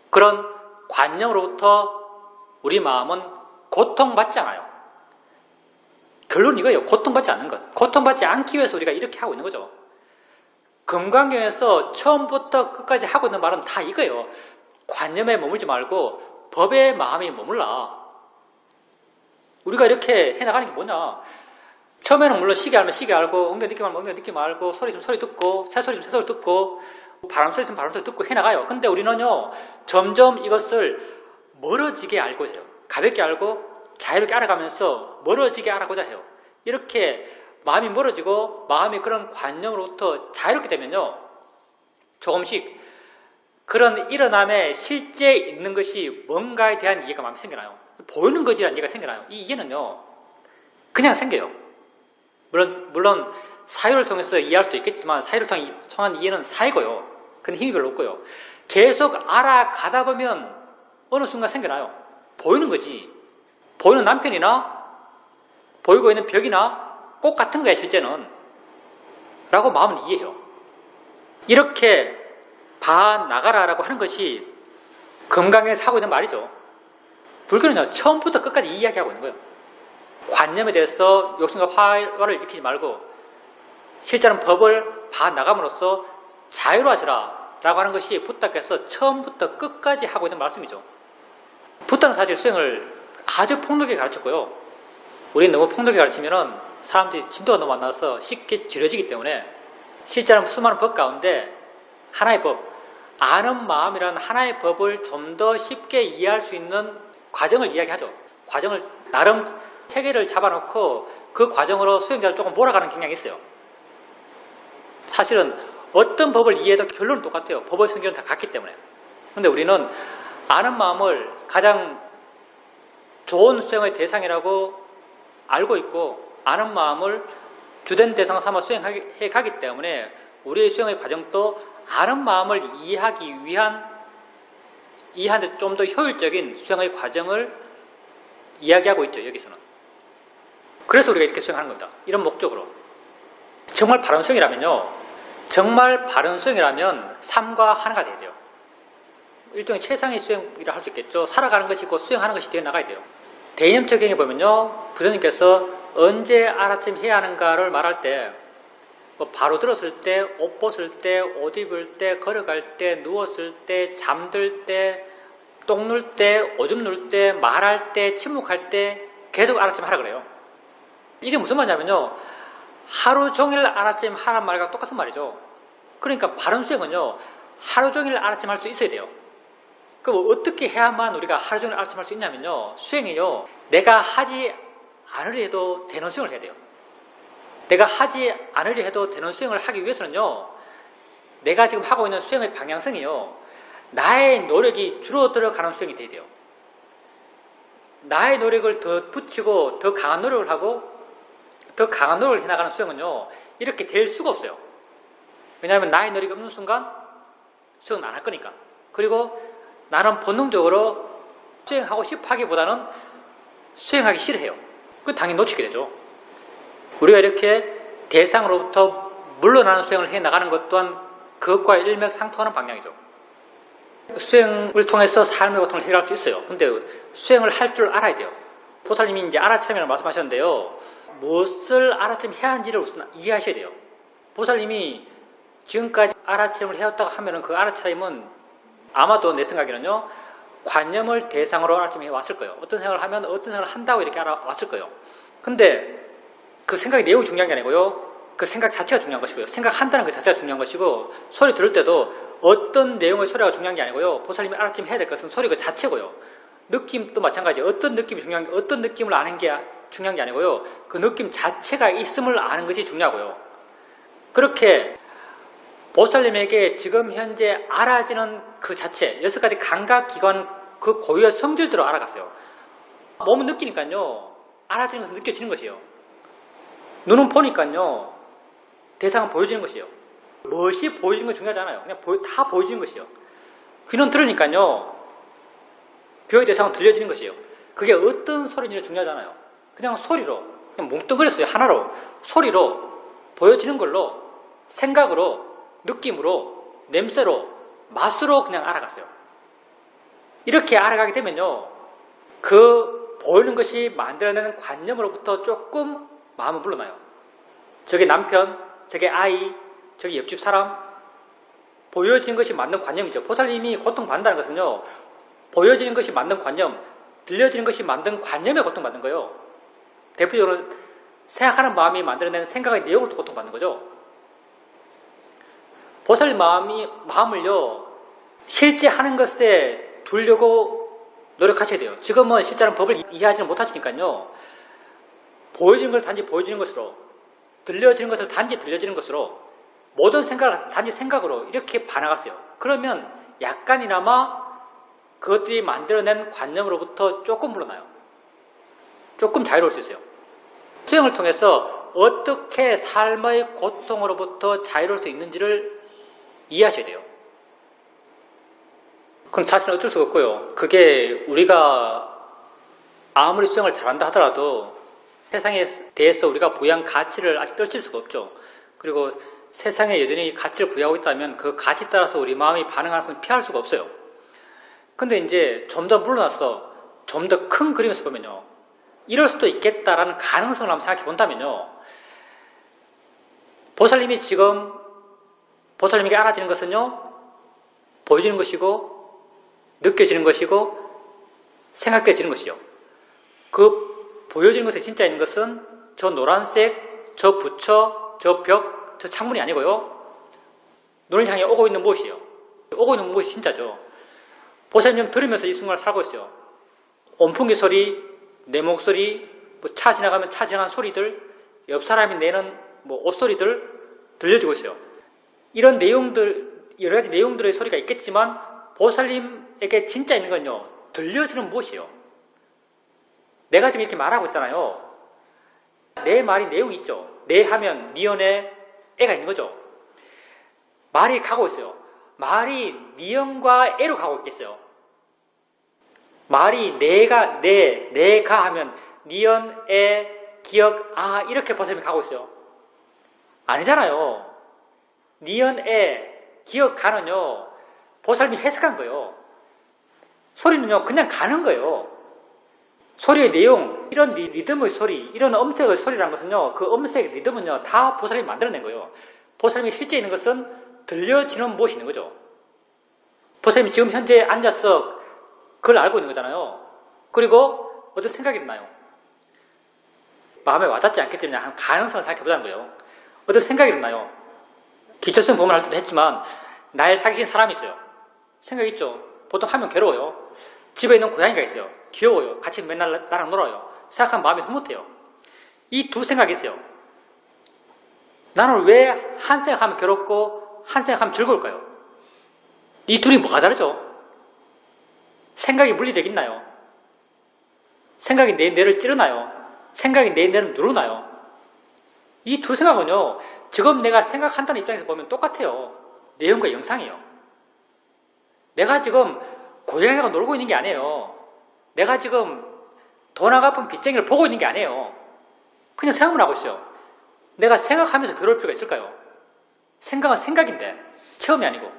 그런 관념으로부터 우리 마음은 고통받지 않아요. 결론은 이거예요. 고통받지 않는 것. 고통받지 않기 위해서 우리가 이렇게 하고 있는 거죠. 금강경에서 처음부터 끝까지 하고 있는 말은 다 이거예요. 관념에 머물지 말고 법에 마음이 머물라. 우리가 이렇게 해나가는 게 뭐냐. 처음에는 물론 시계 알면 시계 알고, 엉덩이 느낌 알면 엉덩이 느낌 알고, 소리 있으면 소리 듣고, 새소리 있으면 새소리 듣고, 바람 소리 있으면 바람 소리 듣고 해나가요. 근데 우리는요, 점점 이것을 멀어지게 알고자 해요. 가볍게 알고 자유롭게 알아가면서 멀어지게 알아보자 해요. 이렇게 마음이 멀어지고 마음이 그런 관념으로부터 자유롭게 되면요, 조금씩 그런 일어남에 실제 있는 것이 뭔가에 대한 이해가 마음에 생겨나요. 보이는 것이라는 이해가 생겨나요. 이 이해는요, 그냥 생겨요. 물론 사유를 통해서 이해할 수도 있겠지만 사유를 통한 이해는 사이고요. 그런 힘이 별로 없고요. 계속 알아가다 보면 어느 순간 생겨나요. 보이는 거지. 보이는 남편이나 보이고 있는 벽이나 꽃 같은 거야 실제는. 라고 마음을 이해해요. 이렇게 봐나가라라고 하는 것이 금강에서 하고 있는 말이죠. 불교는요, 처음부터 끝까지 이야기하고 있는 거예요. 관념에 대해서 욕심과 화를 일으키지 말고 실제는 법을 봐나감으로써 자유로워하시라 라고 하는 것이 부타께서 처음부터 끝까지 하고 있는 말씀이죠. 부타는 사실 수행을 아주 폭넓게 가르쳤고요. 우리는 너무 폭넓게 가르치면 사람들이 진도가 너무 안 나와서 쉽게 지려지기 때문에 실제는 수많은 법 가운데 하나의 법, 아는 마음이라는 하나의 법을 좀 더 쉽게 이해할 수 있는 과정을 이야기하죠. 과정을 나름 체계를 잡아놓고 그 과정으로 수행자를 조금 몰아가는 경향이 있어요. 사실은 어떤 법을 이해해도 결론은 똑같아요. 법의 성질은 다 같기 때문에. 그런데 우리는 아는 마음을 가장 좋은 수행의 대상이라고 알고 있고 아는 마음을 주된 대상 삼아 수행해 가기 때문에 우리의 수행의 과정도 아는 마음을 이해하기 위한 이해하는데 좀 더 효율적인 수행의 과정을 이야기하고 있죠. 여기서는. 그래서 우리가 이렇게 수행하는 겁니다. 이런 목적으로. 정말 바른 수행이라면요. 정말 바른 수행이라면 삶과 하나가 돼야 돼요. 일종의 최상의 수행이라 할 수 있겠죠. 살아가는 것이 있고 수행하는 것이 되어 나가야 돼요. 대념적 경에 보면요. 부처님께서 언제 알아침 해야 하는가를 말할 때 바로 들었을 때, 옷 벗을 때, 옷 입을 때, 걸어갈 때, 누웠을 때, 잠들 때, 똥 눌 때, 오줌 눌 때, 말할 때, 침묵할 때 계속 알아침 하라 그래요. 이게 무슨 말이냐면요. 하루 종일 알아침 하란 말과 똑같은 말이죠. 그러니까 바른 수행은요. 하루 종일 알아침 할 수 있어야 돼요. 그럼 어떻게 해야만 우리가 하루 종일 알아침 할 수 있냐면요. 수행이요. 내가 하지 않으려 해도 되는 수행을 해야 돼요. 내가 하지 않으려 해도 되는 수행을 하기 위해서는요. 내가 지금 하고 있는 수행의 방향성이요. 나의 노력이 줄어들어가는 수행이 돼야 돼요. 나의 노력을 더 붙이고 더 강한 노력을 하고 더 강한 노력을 해나가는 수행은요. 이렇게 될 수가 없어요. 왜냐하면 나의 노력이 없는 순간 수행은 안 할 거니까. 그리고 나는 본능적으로 수행하고 싶어 하기보다는 수행하기 싫어해요. 그건 당연히 놓치게 되죠. 우리가 이렇게 대상으로부터 물러나는 수행을 해나가는 것 또한 그것과 일맥상통하는 방향이죠. 수행을 통해서 삶의 고통을 해결할 수 있어요. 근데 수행을 할 줄 알아야 돼요. 보살님이 이제 알아차림이라고 말씀하셨는데요. 무엇을 알아차림해야 하는지를 우선 이해하셔야 돼요. 보살님이 지금까지 알아차림을 해왔다고 하면은 그 알아차림은 아마도 내 생각에는요. 관념을 대상으로 알아차림해 왔을 거예요. 어떤 생각을 하면 어떤 생각을 한다고 이렇게 알아왔을 거예요. 근데 그 생각의 내용이 중요한 게 아니고요. 그 생각 자체가 중요한 것이고요. 생각한다는 그 자체가 중요한 것이고 소리 들을 때도 어떤 내용의 소리가 중요한 게 아니고요. 보살님이 알아차림 해야 될 것은 소리 그 자체고요. 느낌도 마찬가지예요. 어떤 느낌이 중요한 게 어떤 느낌을 아는 게 중요한 게 아니고요. 그 느낌 자체가 있음을 아는 것이 중요하고요. 그렇게 보살님에게 지금 현재 알아지는 그 자체 6가지 감각기관 그 고유의 성질대로 알아갔어요. 몸은 느끼니까요. 알아지는 것은 느껴지는 것이에요. 눈은 보니까요. 대상은 보여지는 것이에요. 무엇이 보여지는 건 중요하지 않아요. 그냥 다 보여지는 것이에요. 귀는 들으니까요. 귀의 대상은 들려지는 것이에요. 그게 어떤 소리인지 중요하지 않아요. 그냥 소리로, 그냥 뭉뚱그렸어요. 하나로, 소리로, 보여지는 걸로, 생각으로, 느낌으로, 냄새로, 맛으로 그냥 알아갔어요. 이렇게 알아가게 되면요. 그 보이는 것이 만들어내는 관념으로부터 조금 마음은 물러나요. 저게 남편, 저게 아이, 저게 옆집 사람. 보여지는 것이 맞는 관념이죠. 보살님이 고통받는다는 것은요. 보여지는 것이 맞는 관념, 들려지는 것이 만든 관념에 고통받는 거예요. 대표적으로 생각하는 마음이 만들어내는 생각의 내용을 고통받는 거죠. 보살님 마음을요. 실제 하는 것에 두려고 노력하셔야 돼요. 지금은 실제는 법을 이해하지는 못하시니까요. 보여지는 것을 단지 보여지는 것으로, 들려지는 것을 단지 들려지는 것으로, 모든 생각을 단지 생각으로 이렇게 봐나갔어요. 그러면 약간이나마 그것들이 만들어낸 관념으로부터 조금 물러나요. 조금 자유로울 수 있어요. 수행을 통해서 어떻게 삶의 고통으로부터 자유로울 수 있는지를 이해하셔야 돼요. 그건 사실은 어쩔 수가 없고요. 그게 우리가 아무리 수행을 잘한다 하더라도 세상에 대해서 우리가 부여한 가치를 아직 떨칠 수가 없죠. 그리고 세상에 여전히 가치를 부여하고 있다면 그 가치 따라서 우리 마음이 반응하는 것은 피할 수가 없어요. 근데 이제 좀 더 물러나서 좀 더 큰 그림에서 보면요. 이럴 수도 있겠다라는 가능성을 한번 생각해 본다면요. 보살님이 지금 보살님에게 알아지는 것은요. 보여지는 것이고 느껴지는 것이고 생각되어지는 것이요. 그 보여지는 것에 진짜 있는 것은 저 노란색, 저 부처, 저 벽, 저 창문이 아니고요. 눈을 향해 오고 있는 무엇이요. 오고 있는 무엇이 진짜죠. 보살님 들으면서 이 순간을 살고 있어요. 온풍기 소리, 내 목소리, 뭐 차 지나가면 차 지나가는 소리들, 옆 사람이 내는 뭐 옷소리들 들려주고 있어요. 이런 내용들, 여러 가지 내용들의 소리가 있겠지만 보살님에게 진짜 있는 건요. 들려주는 무엇이요. 내가 지금 이렇게 말하고 있잖아요. 내 말이 내용이 있죠. 내 하면 니언에 애가 있는 거죠. 말이 가고 있어요. 말이 니언과 애로 가고 있겠어요. 말이 내가 하면 니언, 애, 기억, 아 이렇게 보살님이 가고 있어요. 아니잖아요. 니언, 애, 기억, 가는요. 보살님이 해석한 거예요. 소리는요. 그냥 가는 거예요. 소리의 내용, 이런 리듬의 소리, 이런 음색의 소리라는 것은요. 그 음색, 리듬은요. 다 보살님이 만들어낸 거예요. 보살님이 실제 있는 것은 들려지는 무엇이 있는 거죠. 보살님이 지금 현재 앉아서 그걸 알고 있는 거잖아요. 그리고 어떤 생각이 나요. 마음에 와닿지 않겠지만 한 가능성을 생각해보자는 거예요. 어떤 생각이 나요. 기초성 부분을 할 때도 했지만 날 사귀신 사람이 있어요. 생각 있죠. 보통 하면 괴로워요. 집에 있는 고양이가 있어요. 귀여워요. 같이 맨날 나랑 놀아요. 생각하면 마음이 흐뭇해요. 이 두 생각이 있어요. 나는 왜 한 생각하면 괴롭고 한 생각하면 즐거울까요? 이 둘이 뭐가 다르죠? 생각이 분리되겠나요? 생각이 내 뇌를 찌르나요? 생각이 내 뇌를 누르나요? 이 두 생각은요. 지금 내가 생각한다는 입장에서 보면 똑같아요. 내용과 영상이에요. 내가 지금 고양이가 놀고 있는 게 아니에요. 내가 지금 돈 아갚은 빚쟁이를 보고 있는 게 아니에요. 그냥 생각만 하고 있어요. 내가 생각하면서 괴로울 필요가 있을까요? 생각은 생각인데 체험이 아니고.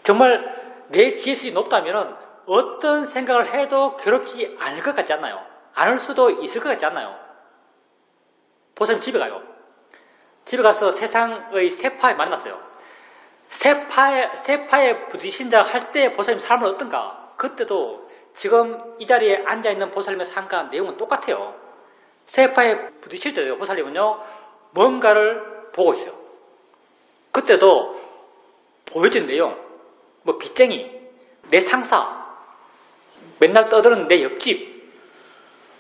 정말 내 지혜수준이 높다면 어떤 생각을 해도 괴롭지 않을 것 같지 않나요? 않을 수도 있을 것 같지 않나요? 보살님 집에 가요. 집에 가서 세상의 세파에 만났어요. 세파에 부딪힌 자 할 때 보살님 삶은 어떤가? 그때도 지금 이 자리에 앉아있는 보살님의 삶과 내용은 똑같아요. 세파에 부딪힐 때도 보살님은요, 뭔가를 보고 있어요. 그때도 보여준 내용, 뭐 빚쟁이, 내 상사, 맨날 떠드는 내 옆집,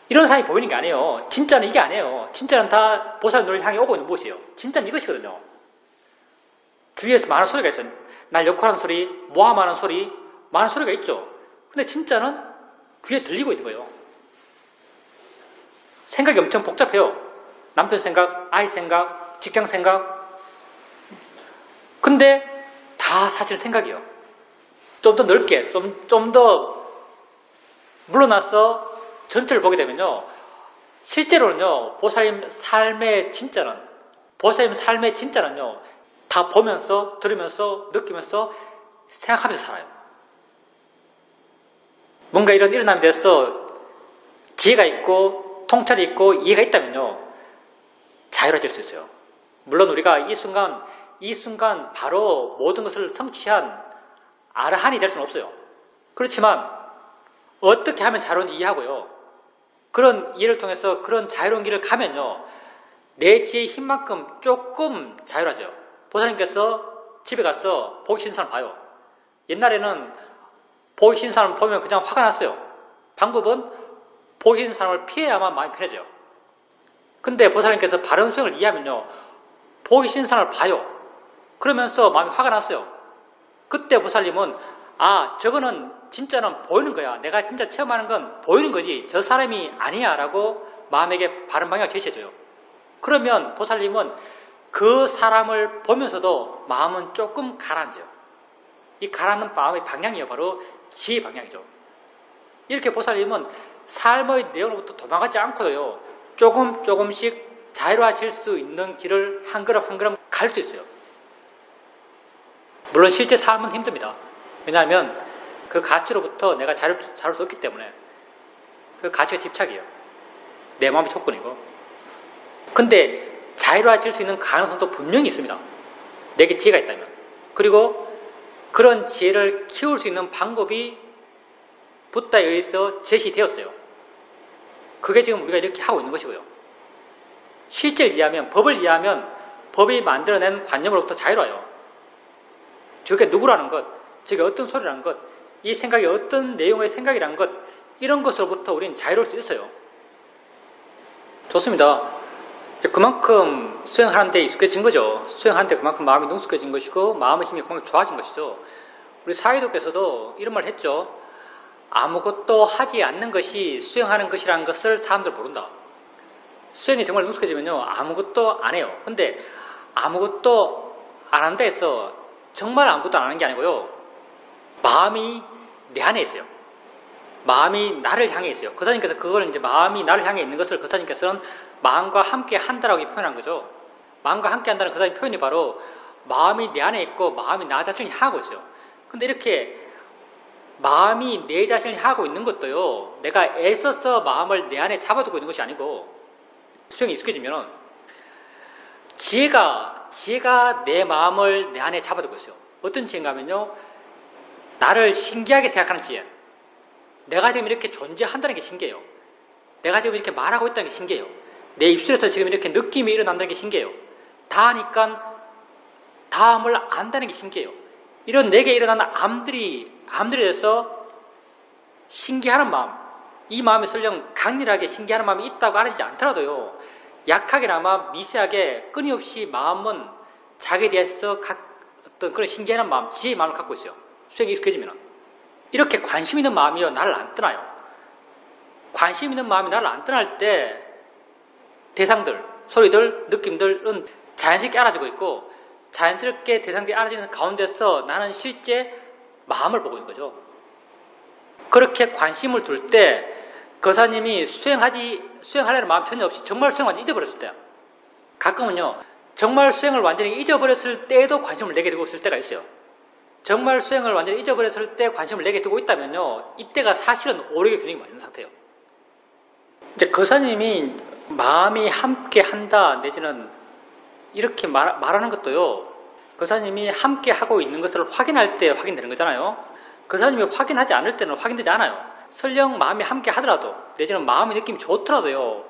이런 사람이 보이는 게 아니에요. 진짜는 이게 아니에요. 진짜는 다 보살님 눈을 향해 오고 있는 무엇이에요? 진짜는 이것이거든요. 주위에서 많은 소리가 있어요. 날 욕하는 소리, 모함하는 소리, 많은 소리가 있죠. 근데 진짜는 귀에 들리고 있는 거예요. 생각이 엄청 복잡해요. 남편 생각, 아이 생각, 직장 생각. 근데 다 사실 생각이에요. 좀 더 넓게, 좀 더 물러나서 전체를 보게 되면요. 실제로는요. 보살님 삶의 진짜는요. 다 보면서, 들으면서, 느끼면서, 생각하면서 살아요. 뭔가 이런 일어남에 대해서 지혜가 있고, 통찰이 있고, 이해가 있다면요. 자유로워질 수 있어요. 물론 우리가 이 순간 바로 모든 것을 성취한 아라한이 될 수는 없어요. 그렇지만 어떻게 하면 자유로운지 이해하고요. 그런 이해를 통해서 그런 자유로운 길을 가면요. 내 지혜의 힘만큼 조금 자유로워져요. 보살님께서 집에 가서 보기 싫은 사람 봐요. 옛날에는 보기 싫은 사람 보면 그냥 화가 났어요. 방법은 보기 싫은 사람을 피해야만 마음이 편해져요. 근데 보살님께서 바른 수행을 이해하면요. 보기 싫은 사람을 봐요. 그러면서 마음이 화가 났어요. 그때 보살님은 저거는 진짜는 보이는 거야. 내가 진짜 체험하는 건 보이는 거지. 저 사람이 아니야 라고 마음에게 바른 방향을 제시해줘요. 그러면 보살님은 그 사람을 보면서도 마음은 조금 가라앉아요. 이 가라앉는 마음의 방향이요. 바로 지혜의 방향이죠. 이렇게 보살님은 삶의 내용으로부터 도망가지 않고요. 조금씩 자유로워질 수 있는 길을 한 걸음 한 걸음 갈 수 있어요. 물론 실제 삶은 힘듭니다. 왜냐하면 그 가치로부터 내가 자유로울 수 없기 때문에 그 가치가 집착이에요. 내 마음이 조건이고. 근데 자유로워질 수 있는 가능성도 분명히 있습니다. 내게 지혜가 있다면. 그리고 그런 지혜를 키울 수 있는 방법이 붓다에 의해서 제시되었어요. 그게 지금 우리가 이렇게 하고 있는 것이고요. 실제를 이해하면, 법을 이해하면 법이 만들어낸 관념으로부터 자유로워요. 저게 누구라는 것, 저게 어떤 소리라는 것, 이 생각이 어떤 내용의 생각이라는 것, 이런 것으로부터 우리는 자유로울 수 있어요. 좋습니다. 그만큼 수행하는 데 익숙해진 거죠. 수행하는 데 그만큼 마음이 능숙해진 것이고 마음의 힘이 그만큼 좋아진 것이죠. 우리 사이도께서도 이런 말을 했죠. 아무것도 하지 않는 것이 수행하는 것이라는 것을 사람들 모른다. 수행이 정말 능숙해지면요. 아무것도 안 해요. 근데 아무것도 안 한다 해서 정말 아무것도 안 하는 게 아니고요. 마음이 내 안에 있어요. 마음이 나를 향해 있어요. 거사님께서 그걸 이제 마음이 나를 향해 있는 것을 거사님께서는 마음과 함께 한다라고 표현한 거죠. 마음과 함께 한다는 거사님 표현이 바로 마음이 내 안에 있고 마음이 나 자신을 향하고 있어요. 근데 이렇게 마음이 내 자신을 향하고 있는 것도요. 내가 애써서 마음을 내 안에 잡아두고 있는 것이 아니고 수행이 익숙해지면 지혜가 내 마음을 내 안에 잡아두고 있어요. 어떤 지혜인가 하면요. 나를 신기하게 생각하는 지혜. 내가 지금 이렇게 존재한다는 게 신기해요. 내가 지금 이렇게 말하고 있다는 게 신기해요. 내 입술에서 지금 이렇게 느낌이 일어난다는 게 신기해요. 다 하니까 다음을 안다는 게 신기해요. 이런 내게 일어나는 암들에 대해서 신기하는 마음, 이 마음이 설령 강렬하게 신기하는 마음이 있다고 알아지지 않더라도요. 약하게나마 미세하게 끊임없이 마음은 자기에 대해서 어떤 그런 신기한 마음, 지혜의 마음을 갖고 있어요. 수행이 익숙해지면. 이렇게 관심 있는 마음이요. 나를 안 떠나요. 관심 있는 마음이 나를 안 떠날 때 대상들, 소리들, 느낌들은 자연스럽게 알아지고 있고 자연스럽게 대상들이 알아지는 가운데서 나는 실제 마음을 보고 있는 거죠. 그렇게 관심을 둘 때 거사님이 수행하려는 마음 전혀 없이 정말 수행을 완전히 잊어버렸을 때요. 가끔은요. 정말 수행을 완전히 잊어버렸을 때에도 관심을 내게 두고 있을 때가 있어요. 정말 수행을 완전히 잊어버렸을 때 관심을 내게 두고 있다면요. 이때가 사실은 오력의 균형이 맞은 상태예요. 이제 거사님이 마음이 함께 한다 내지는 이렇게 말하는 것도요. 거사님이 함께 하고 있는 것을 확인할 때 확인되는 거잖아요. 거사님이 확인하지 않을 때는 확인되지 않아요. 설령 마음이 함께 하더라도 내지는 마음의 느낌이 좋더라도요.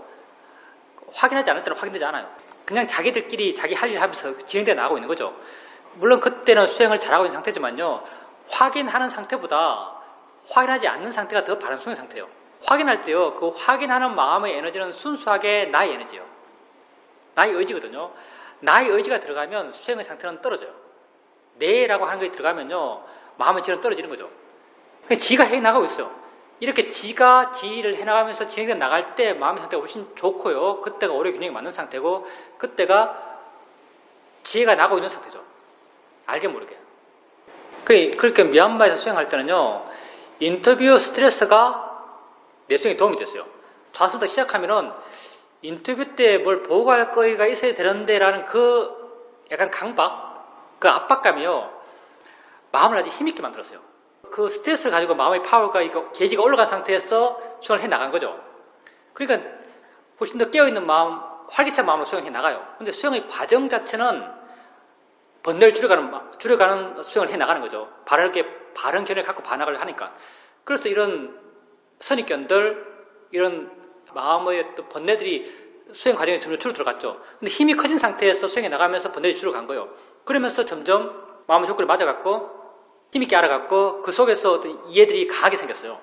확인하지 않을 때는 확인되지 않아요. 그냥 자기들끼리 자기 할 일 하면서 진행되어 나가고 있는 거죠. 물론 그때는 수행을 잘하고 있는 상태지만요. 확인하는 상태보다 확인하지 않는 상태가 더 바른 수행 상태예요. 확인할 때요. 그 확인하는 마음의 에너지는 순수하게 나의 에너지예요. 나의 의지거든요. 나의 의지가 들어가면 수행의 상태는 떨어져요. 내라고 하는 것이 들어가면요. 마음의 질은 떨어지는 거죠. 그러니까 지가 해나가고 있어요. 이렇게 지가 지휘를 해나가면서 진행돼 나갈 때 마음의 상태가 훨씬 좋고요. 그때가 오래 균형이 맞는 상태고 그때가 지혜가 나고 있는 상태죠. 알게 모르게. 그렇게 미얀마에서 수행할 때는요. 인터뷰 스트레스가 내 수행에 도움이 됐어요. 좌선부터 시작하면은 인터뷰 때 뭘 보고 갈 거리가 있어야 되는데 라는 그 약간 강박, 그 압박감이요. 마음을 아주 힘있게 만들었어요. 그 스트레스를 가지고 마음의 파워가, 게이지가 올라간 상태에서 수행을 해 나간 거죠. 그러니까 훨씬 더 깨어있는 마음, 활기찬 마음으로 수행을 해 나가요. 근데 수행의 과정 자체는 번뇌를 줄여가는 수행을 해 나가는 거죠. 바른 견해를 갖고 반학을 하니까. 그래서 이런 선입견들, 이런 마음의 또 번뇌들이 수행 과정에 점점 줄어들어갔죠. 근데 힘이 커진 상태에서 수행해 나가면서 번뇌들이 줄어간 거예요. 그러면서 점점 마음의 조건을 맞아갖고 힘있게 알아갖고 그 속에서 어떤 이해들이 강하게 생겼어요.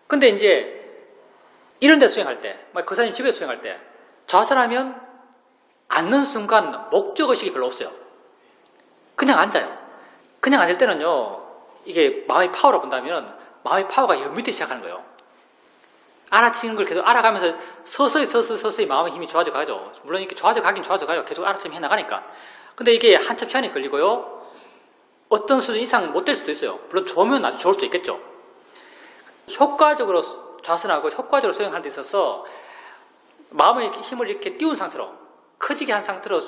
근데 이제 이런 데 수행할 때, 거사님 집에 수행할 때 좌선하면 앉는 순간 목적의식이 별로 없어요. 그냥 앉아요. 그냥 앉을 때는요. 이게 마음의 파워로 본다면 마음의 파워가 영 밑에 시작하는 거예요. 알아치는 걸 계속 알아가면서 서서히 마음의 힘이 좋아져 가죠. 물론 이렇게 좋아져 가요. 계속 알아치면 해나가니까. 근데 이게 한참 시간이 걸리고요. 어떤 수준 이상 못 될 수도 있어요. 물론 좋으면 아주 좋을 수도 있겠죠. 효과적으로 좌선하고 효과적으로 수행하는 데 있어서 마음의 힘을 이렇게 띄운 상태로 커지게 한 상태로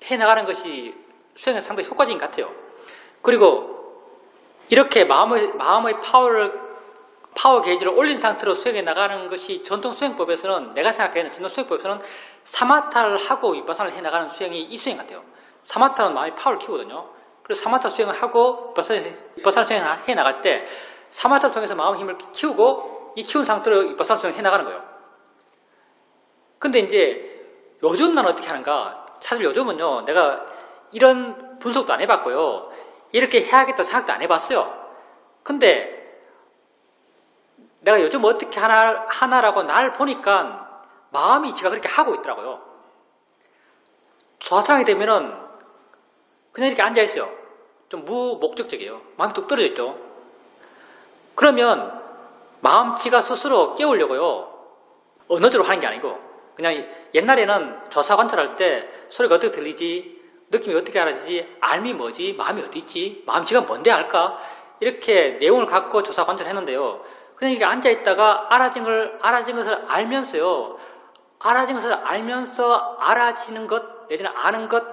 해나가는 것이 수행에 상당히 효과적인 것 같아요. 그리고 이렇게 마음의 파워 게이지를 올린 상태로 수행해 나가는 것이 전통 수행법에서는, 내가 생각하기에는 전통 수행법에서는 사마타를 하고 윗바사를 해 나가는 수행이 이 수행 같아요. 사마타는 마음의 파워를 키우거든요. 그래서 사마타 수행을 하고 윗바사를 수행을 해 나갈 때 사마타를 통해서 마음의 힘을 키우고 이 키운 상태로 윗바사를 수행을 해 나가는 거예요. 근데 이제 요즘 난 어떻게 하는가? 사실 요즘은요, 내가 이런 분석도 안 해봤고요. 이렇게 해야겠다 생각도 안 해봤어요. 근데 내가 요즘 어떻게 하나라고 날 보니까 마음이 지가 그렇게 하고 있더라고요. 좌선하게 되면은 그냥 이렇게 앉아있어요. 좀 무목적적이에요. 마음이 뚝 떨어져 있죠. 그러면 마음치가 스스로 깨우려고요. 언어적으로 하는 게 아니고, 그냥 옛날에는 조사 관찰할 때 소리가 어떻게 들리지, 느낌이 어떻게 알아지지, 알미 뭐지, 마음이 어디 있지, 마음치가 뭔데 알까, 이렇게 내용을 갖고 조사 관찰했는데요. 그냥 이렇게 앉아있다가 알아진 것을 알면서요. 알아진 것을 알면서 알아지는 것, 내지는 아는 것,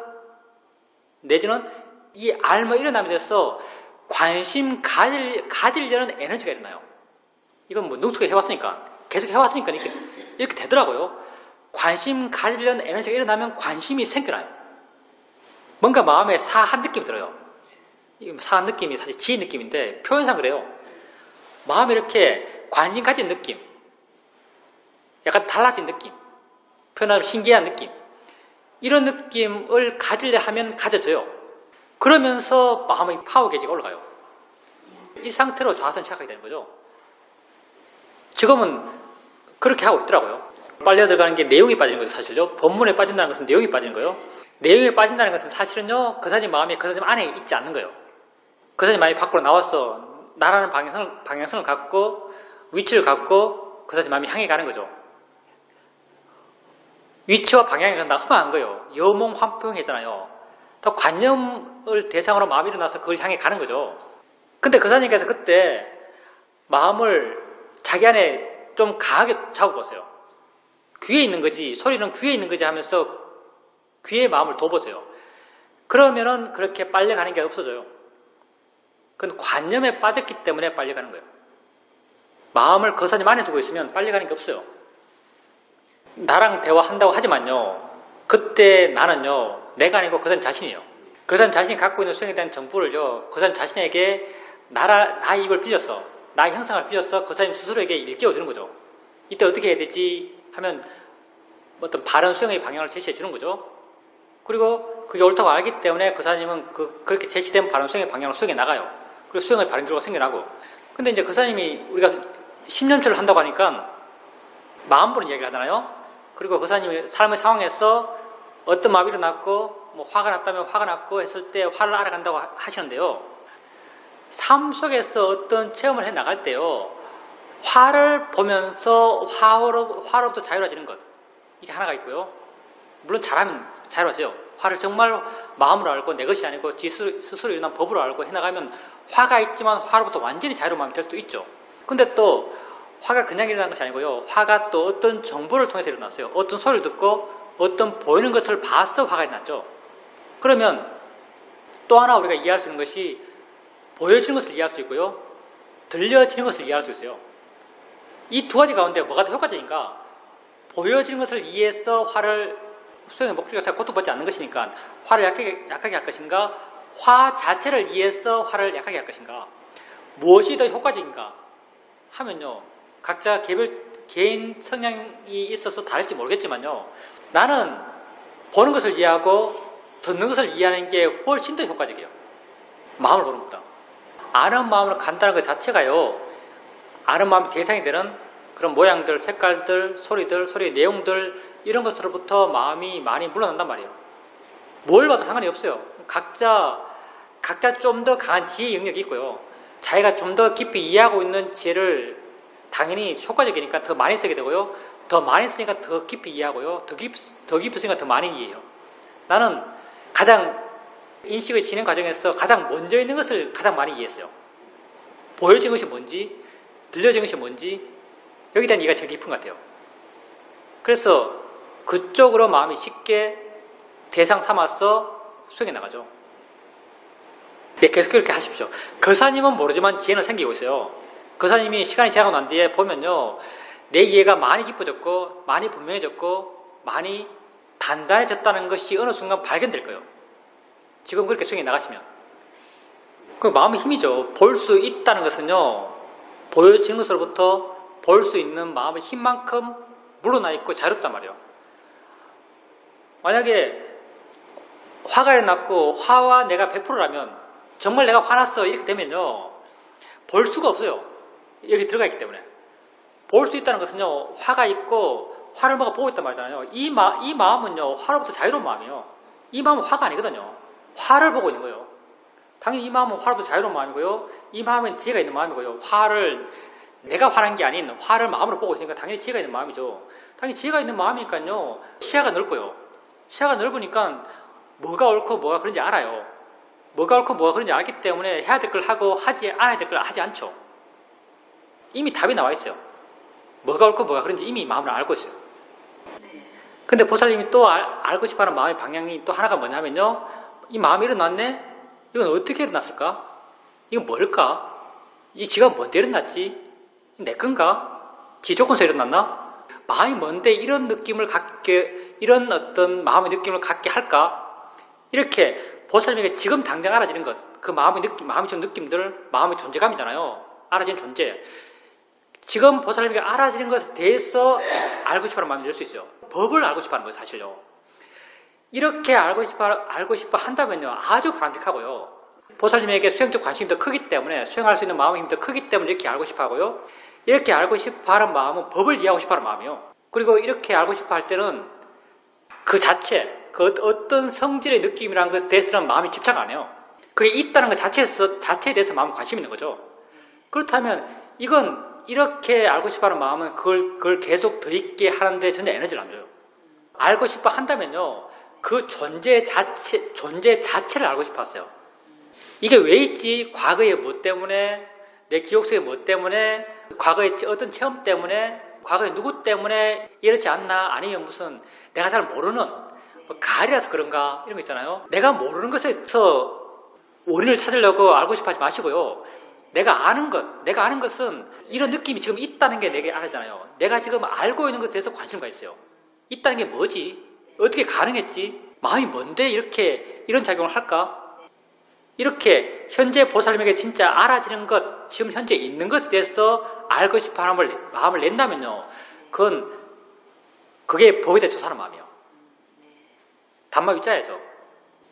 내지는 이 알며 일어남에 대해서 관심 가지려는 에너지가 일어나요. 이건 뭐 능숙하게 해왔으니까, 계속 해왔으니까 이렇게 되더라고요. 관심 가지려는 에너지가 일어나면 관심이 생겨나요. 뭔가 마음에 사한 느낌이 들어요. 이 사한 느낌이 사실 지혜 느낌인데 표현상 그래요. 마음에 이렇게 관심 가진 느낌, 약간 달라진 느낌, 표현하면 신기한 느낌, 이런 느낌을 가지려 하면 가져져요. 그러면서 마음의 파워 게이지가 올라가요. 이 상태로 좌선 시작하게 되는 거죠. 지금은 그렇게 하고 있더라고요. 빨려 들어가는 게 내용이 빠지는 거죠, 사실요. 본문에 빠진다는 것은 내용이 빠지는 거예요. 내용이 빠진다는 것은 사실은요, 그 사람 마음이 그 사람 안에 있지 않는 거예요. 그 사람 마음이 밖으로 나와서 나라는 방향성을 갖고 위치를 갖고 그 사람 마음이 향해 가는 거죠. 위치와 방향이 다 험한 거예요. 여몽환풍이잖아요. 더 관념을 대상으로 마음이 일어나서 그걸 향해 가는 거죠. 근데 그 사람께서 그때 마음을 자기 안에 좀 강하게 잡아보세요. 귀에 있는 거지, 소리는 귀에 있는 거지 하면서 귀에 마음을 둬보세요. 그러면은 그렇게 빨려가는 게 없어져요. 그건 관념에 빠졌기 때문에 빨려가는 거예요. 마음을 그 사람 안에 두고 있으면 빨려가는 게 없어요. 나랑 대화한다고 하지만요, 그때 나는요, 내가 아니고 그 사람 자신이에요. 그 사람 자신이 갖고 있는 수행에 대한 정보를요, 그 사람 자신에게 나의 입을 빌려서, 나의 형상을 빌려서 그 사람 스스로에게 일깨워주는 거죠. 이때 어떻게 해야 되지 하면 어떤 바른 수행의 방향을 제시해 주는 거죠. 그리고 그게 옳다고 알기 때문에 그 사장님은 그렇게 제시된 바른 수행의 방향으로 수행해 나가요. 그리고 수행의 바른 결과가 생겨나고. 근데 이제 그 사장님이 우리가 10년째를 한다고 하니까 마음 보는 이야기를 하잖아요. 그리고 그 사장님이 삶의 상황에서 어떤 마음이 일어났고, 뭐 화가 났다면 화가 났고 했을 때 화를 알아간다고 하시는데요. 삶 속에서 어떤 체험을 해 나갈 때요, 화를 보면서 화로부터 자유로워지는 것, 이게 하나가 있고요. 물론 잘하면 자유로워져요. 화를 정말 마음으로 알고 내 것이 아니고 스스로 일어난 법으로 알고 해나가면 화가 있지만 화로부터 완전히 자유로운 마음이 될 수도 있죠. 근데 또 화가 그냥 일어나는 것이 아니고요. 화가 또 어떤 정보를 통해서 일어났어요. 어떤 소리를 듣고 어떤 보이는 것을 봐서 화가 일어났죠. 그러면 또 하나 우리가 이해할 수 있는 것이 보여지는 것을 이해할 수 있고요. 들려지는 것을 이해할 수 있어요. 이 두 가지 가운데 뭐가 더 효과적인가? 보여지는 것을 이해해서 화를 수행의 목적에서 고통받지 않는 것이니까 화를 약하게 할 것인가? 화 자체를 이해해서 화를 약하게 할 것인가? 무엇이 더 효과적인가? 하면요, 각자 개인 성향이 있어서 다를지 모르겠지만요, 나는 보는 것을 이해하고 듣는 것을 이해하는 게 훨씬 더 효과적이에요. 마음을 보는 것보다. 아는 마음으로 간다는 것 자체가요, 아는 마음이 대상이 되는 그런 모양들, 색깔들, 소리의 내용들, 이런 것으로부터 마음이 많이 물러난단 말이에요. 뭘 봐도 상관이 없어요. 각자 좀 더 강한 지혜 영역이 있고요. 자기가 좀 더 깊이 이해하고 있는 지혜를 당연히 효과적이니까 더 많이 쓰게 되고요. 더 많이 쓰니까 더 깊이 이해하고요. 더 깊이 쓰니까 더 많이 이해해요. 나는 가장 인식의 진행 과정에서 가장 먼저 있는 것을 가장 많이 이해했어요. 보여진 것이 뭔지, 들려진 것이 뭔지, 여기에 대한 이해가 제일 깊은 것 같아요. 그래서 그쪽으로 마음이 쉽게 대상 삼아서 수행해 나가죠. 네, 계속 그렇게 하십시오. 거사님은 모르지만 지혜는 생기고 있어요. 거사님이 시간이 지나고 난 뒤에 보면요, 내 이해가 많이 깊어졌고, 많이 분명해졌고, 많이 단단해졌다는 것이 어느 순간 발견될 거예요. 지금 그렇게 수행해 나가시면. 그 마음의 힘이죠. 볼 수 있다는 것은요, 보여지는 것으로부터 볼 수 있는 마음의 힘만큼 물러나 있고 자유롭단 말이에요. 만약에 화가 났고 화와 내가 100%라면 정말 내가 화났어 이렇게 되면요, 볼 수가 없어요. 여기 들어가 있기 때문에. 볼 수 있다는 것은요, 화가 있고 화를 뭐가 보고 있단 말이잖아요. 이 마음은요, 화로부터 자유로운 마음이에요. 이 마음은 화가 아니거든요. 화를 보고 있는 거예요. 당연히 이 마음은 화로부터 자유로운 마음이고요. 이 마음은 지혜가 있는 마음이고요. 화를 내가 화난 게 아닌 화를 마음으로 보고 있으니까 당연히 지혜가 있는 마음이죠. 당연히 지혜가 있는 마음이니까요, 시야가 넓고요. 시야가 넓으니까 뭐가 옳고 뭐가 그런지 알아요. 뭐가 옳고 뭐가 그런지 알기 때문에 해야 될 걸 하고 하지 않아야 될 걸 하지 않죠. 이미 답이 나와 있어요. 뭐가 옳고 뭐가 그런지 이미 마음을 알고 있어요. 근데 보살님이 또 알고 싶어하는 마음의 방향이 또 하나가 뭐냐면요, 이 마음이 일어났네? 이건 어떻게 일어났을까? 이건 뭘까? 이 지가 뭔데 일어났지? 내 건가? 지 조건에서 일어났나? 마음이 뭔데 이런 느낌을 갖게, 이런 어떤 마음의 느낌을 갖게 할까? 이렇게 보살님에게 지금 당장 알아지는 것, 그 마음의 느낌, 마음이 준 느낌들, 마음의 존재감이잖아요. 알아지는 존재. 지금 보살님에게 알아지는 것에 대해서 알고 싶어하는 마음이 들 수 있어요. 법을 알고 싶어하는 거예요, 사실요. 이렇게 알고 싶어 한다면요, 아주 바람직하고요. 보살님에게 수행적 관심이 더 크기 때문에, 수행할 수 있는 마음의 힘이 더 크기 때문에 이렇게 알고 싶어 하고요. 이렇게 알고 싶어 하는 마음은 법을 이해하고 싶어 하는 마음이에요. 그리고 이렇게 알고 싶어 할 때는 그 자체, 그 어떤 성질의 느낌이라는 것에 대해서는 마음이 집착 안 해요. 그게 있다는 것 자체에 대해서 마음이 관심이 있는 거죠. 그렇다면 이건 이렇게 알고 싶어 하는 마음은 그걸 계속 더 있게 하는데 전혀 에너지를 안 줘요. 알고 싶어 한다면요, 그 존재 자체를 알고 싶어 하세요. 이게 왜 있지? 과거에 뭐 때문에, 내 기억 속에 뭐 때문에, 과거의 어떤 체험 때문에, 과거에 누구 때문에 이렇지 않나? 아니면 무슨 내가 잘 모르는 가을이라서 그런가? 이런 거 있잖아요. 내가 모르는 것에서 원인을 찾으려고 알고 싶어 하지 마시고요. 내가 아는 것은 이런 느낌이 지금 있다는 게 내게 알잖아요. 내가 지금 알고 있는 것에 대해서 관심을 가졌어요. 있다는 게 뭐지? 어떻게 가능했지? 마음이 뭔데 이런 작용을 할까? 이렇게 현재 보살님에게 진짜 알아지는 것, 지금 현재 있는 것에 대해서 알고 싶어 하는 마음을 낸다면요, 그게 법에 대해 조사하는 마음이에요. 단마 위자야죠.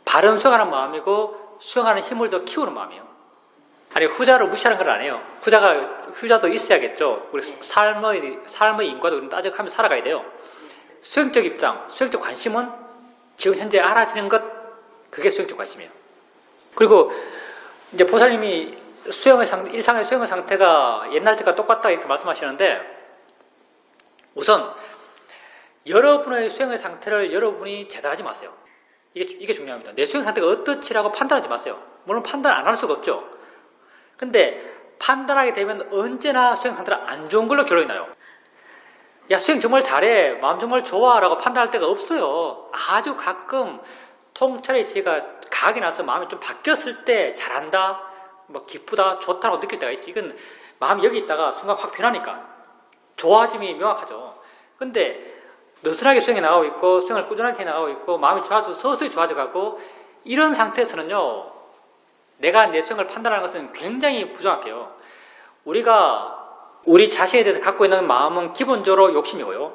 바른 수행하는 마음이고 수행하는 힘을 더 키우는 마음이에요. 아니, 후자를 무시하는 건 아니에요. 후자도 있어야겠죠. 우리 삶의 인과도 우리는 따져가면서 살아가야 돼요. 수행적 입장, 수행적 관심은 지금 현재 알아지는 것, 그게 수행적 관심이에요. 그리고 이제 보살님이 일상의 수행의 상태가 옛날과 똑같다 이렇게 말씀하시는데, 우선 여러분의 수행의 상태를 여러분이 재단하지 마세요. 이게 중요합니다. 내 수행 상태가 어떻지라고 판단하지 마세요. 물론 판단 안 할 수가 없죠. 근데 판단하게 되면 언제나 수행 상태가 안 좋은 걸로 결론이 나요. 야, 수행 정말 잘해, 마음 정말 좋아 라고 판단할 때가 없어요. 아주 가끔 통찰의 지혜가 각이 나서 마음이 좀 바뀌었을 때 잘한다, 기쁘다, 좋다라고 느낄 때가 있지. 이건 마음이 여기 있다가 순간 확 변하니까 좋아짐이 명확하죠. 근데 느슨하게 수행해 나가고 있고 수행을 꾸준하게 해 나가고 있고 마음이 서서히 좋아져 가고, 이런 상태에서는요, 내가 내 수행을 판단하는 것은 굉장히 부정확해요. 우리 자신에 대해서 갖고 있는 마음은 기본적으로 욕심이고요.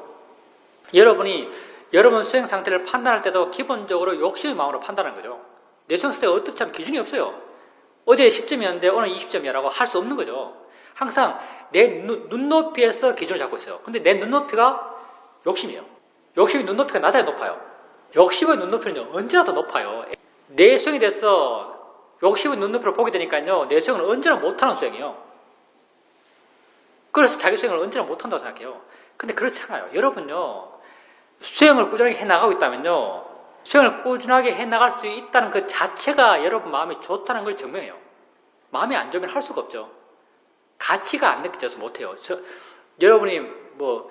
여러분 수행 상태를 판단할 때도 기본적으로 욕심의 마음으로 판단하는 거죠. 내 수행 상태가 어떻지 하면 기준이 없어요. 어제 10점이었는데 오늘 20점이라고 할 수 없는 거죠. 항상 내 눈높이에서 기준을 잡고 있어요. 근데 내 눈높이가 욕심이에요. 욕심이 눈높이가 낮아야 높아요. 욕심의 눈높이는 언제나 더 높아요. 내 수행에 대해서 욕심의 눈높이로 보게 되니까요, 내 수행은 언제나 못하는 수행이에요. 그래서 자기 수행을 언제나 못한다고 생각해요. 근데 그렇지 않아요. 여러분요, 수행을 꾸준하게 해나가고 있다면요, 수행을 꾸준하게 해나갈 수 있다는 그 자체가 여러분 마음이 좋다는 걸 증명해요. 마음이 안 좋으면 할 수가 없죠. 가치가 안 느껴져서 못해요. 여러분이 뭐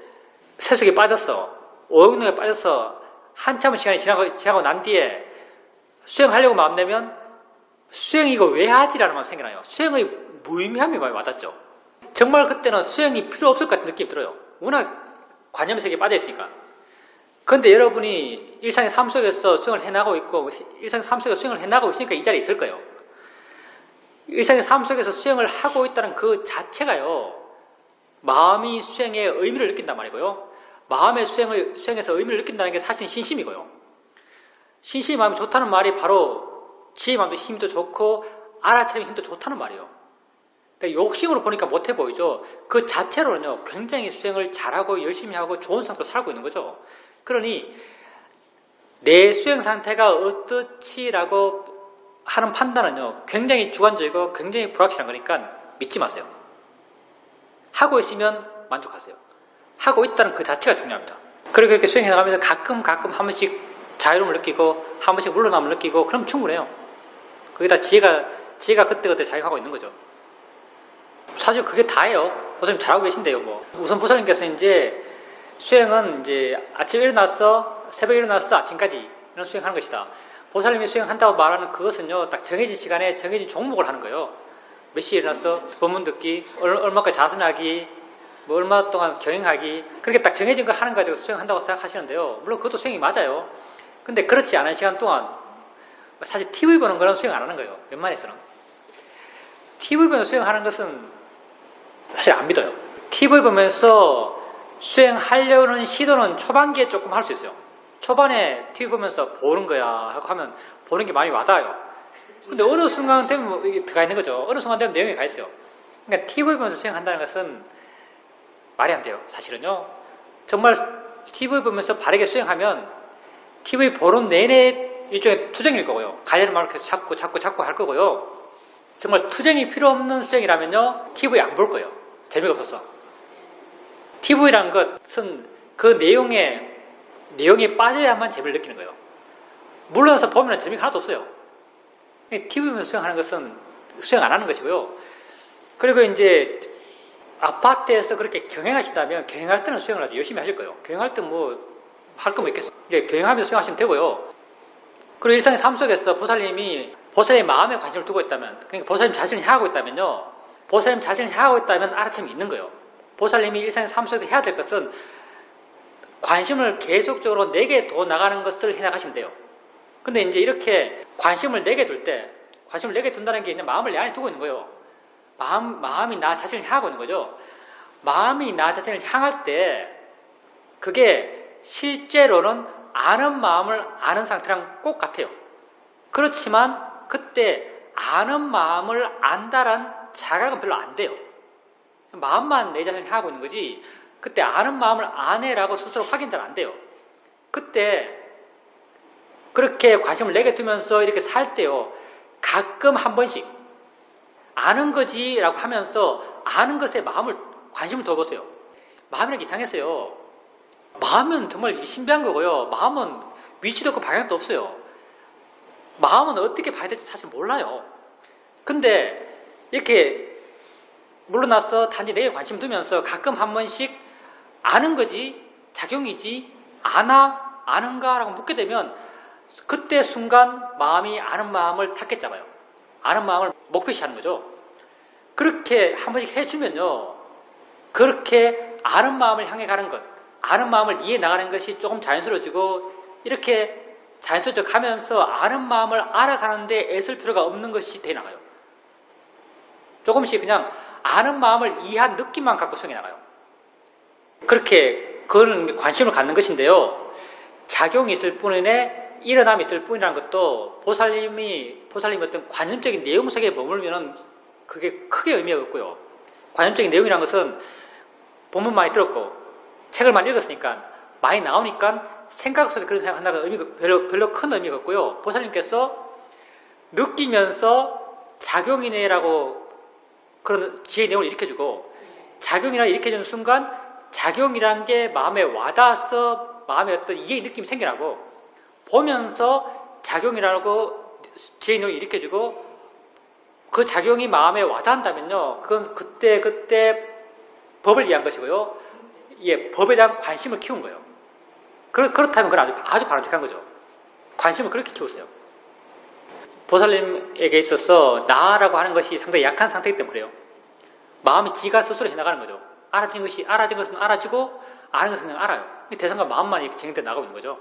세속에 빠졌어, 오용락에 빠졌어, 한참 시간이 지나고 난 뒤에 수행하려고 마음 내면 수행 이거 왜 하지라는 마음이 생겨나요. 수행의 무의미함이 많이 와닿죠. 정말 그때는 수행이 필요 없을 것 같은 느낌이 들어요. 워낙 관념 세계에 빠져 있으니까. 그런데 여러분이 일상의 삶 속에서 수행을 해나가고 있고, 일상의 삶 속에서 수행을 해나가고 있으니까 이 자리에 있을 거예요. 일상의 삶 속에서 수행을 하고 있다는 그 자체가요, 마음이 수행의 의미를 느낀단 말이고요. 마음의 수행에서 의미를 느낀다는 게 사실은 신심이고요. 신심이 마음이 좋다는 말이 바로 지혜의 마음도 힘도 좋고 알아차림의 힘도 좋다는 말이에요. 그러니까 욕심으로 보니까 못해 보이죠. 그 자체로는요, 굉장히 수행을 잘하고 열심히 하고 좋은 상태로 살고 있는 거죠. 그러니 내 수행 상태가 어떻지라고 하는 판단은요, 굉장히 주관적이고 굉장히 불확실한 거니까 믿지 마세요. 하고 있으면 만족하세요. 하고 있다는 그 자체가 중요합니다. 그리고 이렇게 수행해 나가면서 가끔 한 번씩 자유로움을 느끼고 한 번씩 물러남을 느끼고 그럼 충분해요. 그게 다 지혜가 그때그때 작용하고 있는 거죠. 사실 그게 다예요. 보살님 잘하고 계신데요. 뭐 우선 보살님께서 이제 수행은 이제 아침에 일어났어, 새벽에 일어났어, 아침까지 이런 수행하는 것이다. 보살님이 수행한다고 말하는 그것은요, 딱 정해진 시간에 정해진 종목을 하는 거예요. 몇 시에 일어났어, 법문 듣기, 얼마까지 자선하기, 뭐 얼마 동안 경행하기, 그렇게 딱 정해진 거 하는 거 가지고 수행한다고 생각하시는데요. 물론 그것도 수행이 맞아요. 근데 그렇지 않은 시간 동안 사실 TV 보는 거는 수행 안 하는 거예요. 웬만해서는. TV 보면서 수행하는 것은 사실 안 믿어요. TV 보면서 수행하려는 시도는 초반기에 조금 할 수 있어요. 초반에 TV 보면서 보는 거야 하고 하면 보는 게 마음이 와닿아요. 근데 어느 순간 되면 이게 들어가 있는 거죠. 어느 순간 되면 내용이 가 있어요. 그러니까 TV 보면서 수행한다는 것은 말이 안 돼요. 사실은요. 정말 TV 보면서 바르게 수행하면 TV 보는 내내 일종의 투쟁일 거고요. 가려는 말을 계속 자꾸 할 거고요. 정말 투쟁이 필요 없는 수행이라면요, TV 안 볼 거예요. 재미가 없어서. TV라는 것은 그 내용에 빠져야만 재미를 느끼는 거예요. 물러나서 보면 재미가 하나도 없어요. TV 보면서 수행하는 것은 수행 안 하는 것이고요. 그리고 이제 아파트에서 그렇게 경행하신다면 경행할 때는 수행을 아주 열심히 하실 거예요. 경행할 때 뭐 할 거 뭐 있겠어요. 경행하면서 수행하시면 되고요. 그리고 일상의 삶 속에서 보살님의 마음에 관심을 두고 있다면, 그러니까 보살님 자신을 향하고 있다면요, 보살님 자신을 향하고 있다면 알아차림이 있는 거예요. 보살님이 일상의 삶 속에서 해야 될 것은 관심을 계속적으로 내게 둬 나가는 것을 해나가시면 돼요. 근데 이제 이렇게 관심을 내게 둔다는 게 이제 마음을 내 안에 두고 있는 거예요. 마음이 나 자신을 향하고 있는 거죠. 마음이 나 자신을 향할 때 그게 실제로는 아는 마음을 아는 상태랑 꼭 같아요. 그렇지만 그때 아는 마음을 안다란 자각은 별로 안 돼요. 마음만 내 자신을 향하고 있는 거지 그때 아는 마음을 아네라고 스스로 확인 잘 안 돼요. 그때 그렇게 관심을 내게 두면서 이렇게 살 때요, 가끔 한 번씩 아는 거지 라고 하면서 아는 것에 관심을 둬보세요. 마음이란 게 이상했어요. 마음은 정말 신비한 거고요. 마음은 위치도 없고 방향도 없어요. 마음은 어떻게 봐야 될지 사실 몰라요. 근데 이렇게 물러나서 단지 내게 관심 두면서 가끔 한 번씩 아는 거지, 작용이지, 아는가? 라고 묻게 되면 그때 순간 마음이 아는 마음을 탁게 잡아요. 아는 마음을 목표시 하는 거죠. 그렇게 한 번씩 해주면요, 그렇게 아는 마음을 향해 가는 것, 아는 마음을 이해 나가는 것이 조금 자연스러워지고, 이렇게 자연스러워져 가면서 아는 마음을 알아가는데 애쓸 필요가 없는 것이 돼 나가요. 조금씩 그냥 아는 마음을 이해한 느낌만 갖고 수행해 나가요. 그렇게 그거는 관심을 갖는 것인데요, 작용이 있을 뿐이네 일어남이 있을 뿐이라는 것도 보살님이 어떤 관념적인 내용 속에 머물면은 그게 크게 의미가 없고요. 관념적인 내용이라는 것은 본문 많이 들었고 책을 많이 읽었으니까 많이 나오니까 생각 속에 그런 생각한다는 의미가 별로 큰 의미가 없고요. 보살님께서 느끼면서 작용이네라고 그런 지혜의 내용을 일으켜주고, 작용이라 일으켜주는 순간 작용이란 게 마음에 와닿아서 마음에 어떤 이해의 느낌이 생겨나고, 보면서 작용이라고 뒤에 있는 걸 일으켜주고 그 작용이 마음에 와닿는다면요. 그건 그때 법을 이해한 것이고요. 예, 법에 대한 관심을 키운 거예요. 그렇다면 그건 아주 바람직한 거죠. 관심을 그렇게 키우세요. 보살님에게 있어서 나라고 하는 것이 상당히 약한 상태이기 때문에 그래요. 마음이 지가 스스로 해나가는 거죠. 알아진 것은 알아지고 아는 것은 그냥 알아요. 대상과 마음만 이렇게 진행돼 나가고 있는 거죠.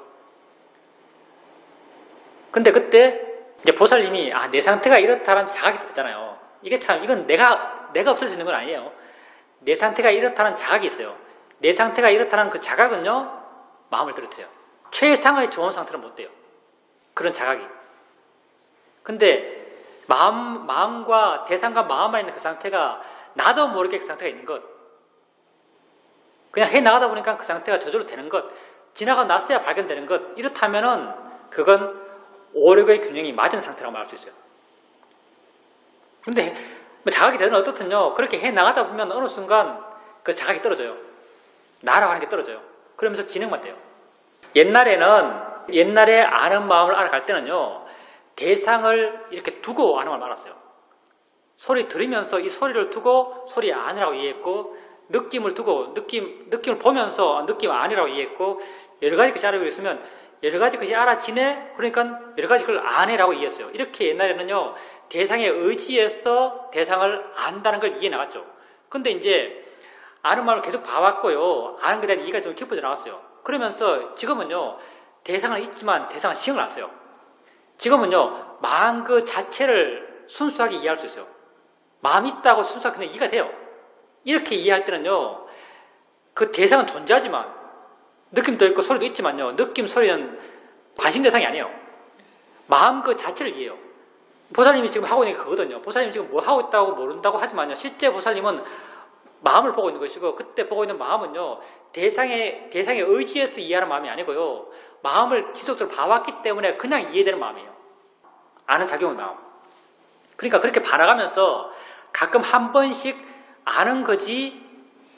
근데 그때 이제 보살님이 내 상태가 이렇다라는 자각이 되잖아요. 이건 내가 없을 수 있는 건 아니에요. 내 상태가 이렇다는 자각이 있어요. 내 상태가 이렇다는 그 자각은요, 마음을 들어트요. 최상의 좋은 상태는 못 돼요. 그런 자각이. 근데 마음과 대상과 마음만 있는 그 상태가 나도 모르게 그 상태가 있는 것. 그냥 해 나가다 보니까 그 상태가 저절로 되는 것. 지나가 났어야 발견되는 것. 이렇다면은 그건 오력의 균형이 맞은 상태라고 말할 수 있어요. 근데 자각이 되든 어떻든요. 그렇게 해 나가다 보면 어느 순간 그 자각이 떨어져요. 나라고 하는 게 떨어져요. 그러면서 진행만 돼요. 옛날에 아는 마음을 알아갈 때는요. 대상을 이렇게 두고 아는 마음을 알았어요. 소리 들으면서 이 소리를 두고 소리 아니라고 이해했고 느낌을 두고 느낌을 보면서 느낌 아니라고 이해했고 여러 가지 것이 알고 있으면 여러 가지 것이 알아지네? 그러니까 여러 가지 걸 아네라고 이해했어요. 이렇게 옛날에는요. 대상에 의지해서 대상을 안다는 걸 이해 나갔죠. 근데 이제 아는 마음을 계속 봐왔고요. 아는 것에 대한 이해가 좀 깊어져 나갔어요. 그러면서 지금은요. 대상은 있지만 대상은 신경을 안 써요. 지금은요. 마음 그 자체를 순수하게 이해할 수 있어요. 마음이 있다고 순수하게 그냥 이해가 돼요. 이렇게 이해할 때는요. 그 대상은 존재하지만 느낌도 있고 소리도 있지만요. 느낌, 소리는 관심 대상이 아니에요. 마음 그 자체를 이해해요. 보살님이 지금 하고 있는 게 그거거든요. 보살님이 지금 뭐 하고 있다고 모른다고 하지만요. 실제 보살님은 마음을 보고 있는 것이고 그때 보고 있는 마음은요. 대상에 의지해서 이해하는 마음이 아니고요. 마음을 지속적으로 봐왔기 때문에 그냥 이해되는 마음이에요. 아는 작용의 마음. 그러니까 그렇게 봐나가면서 가끔 한 번씩 아는 거지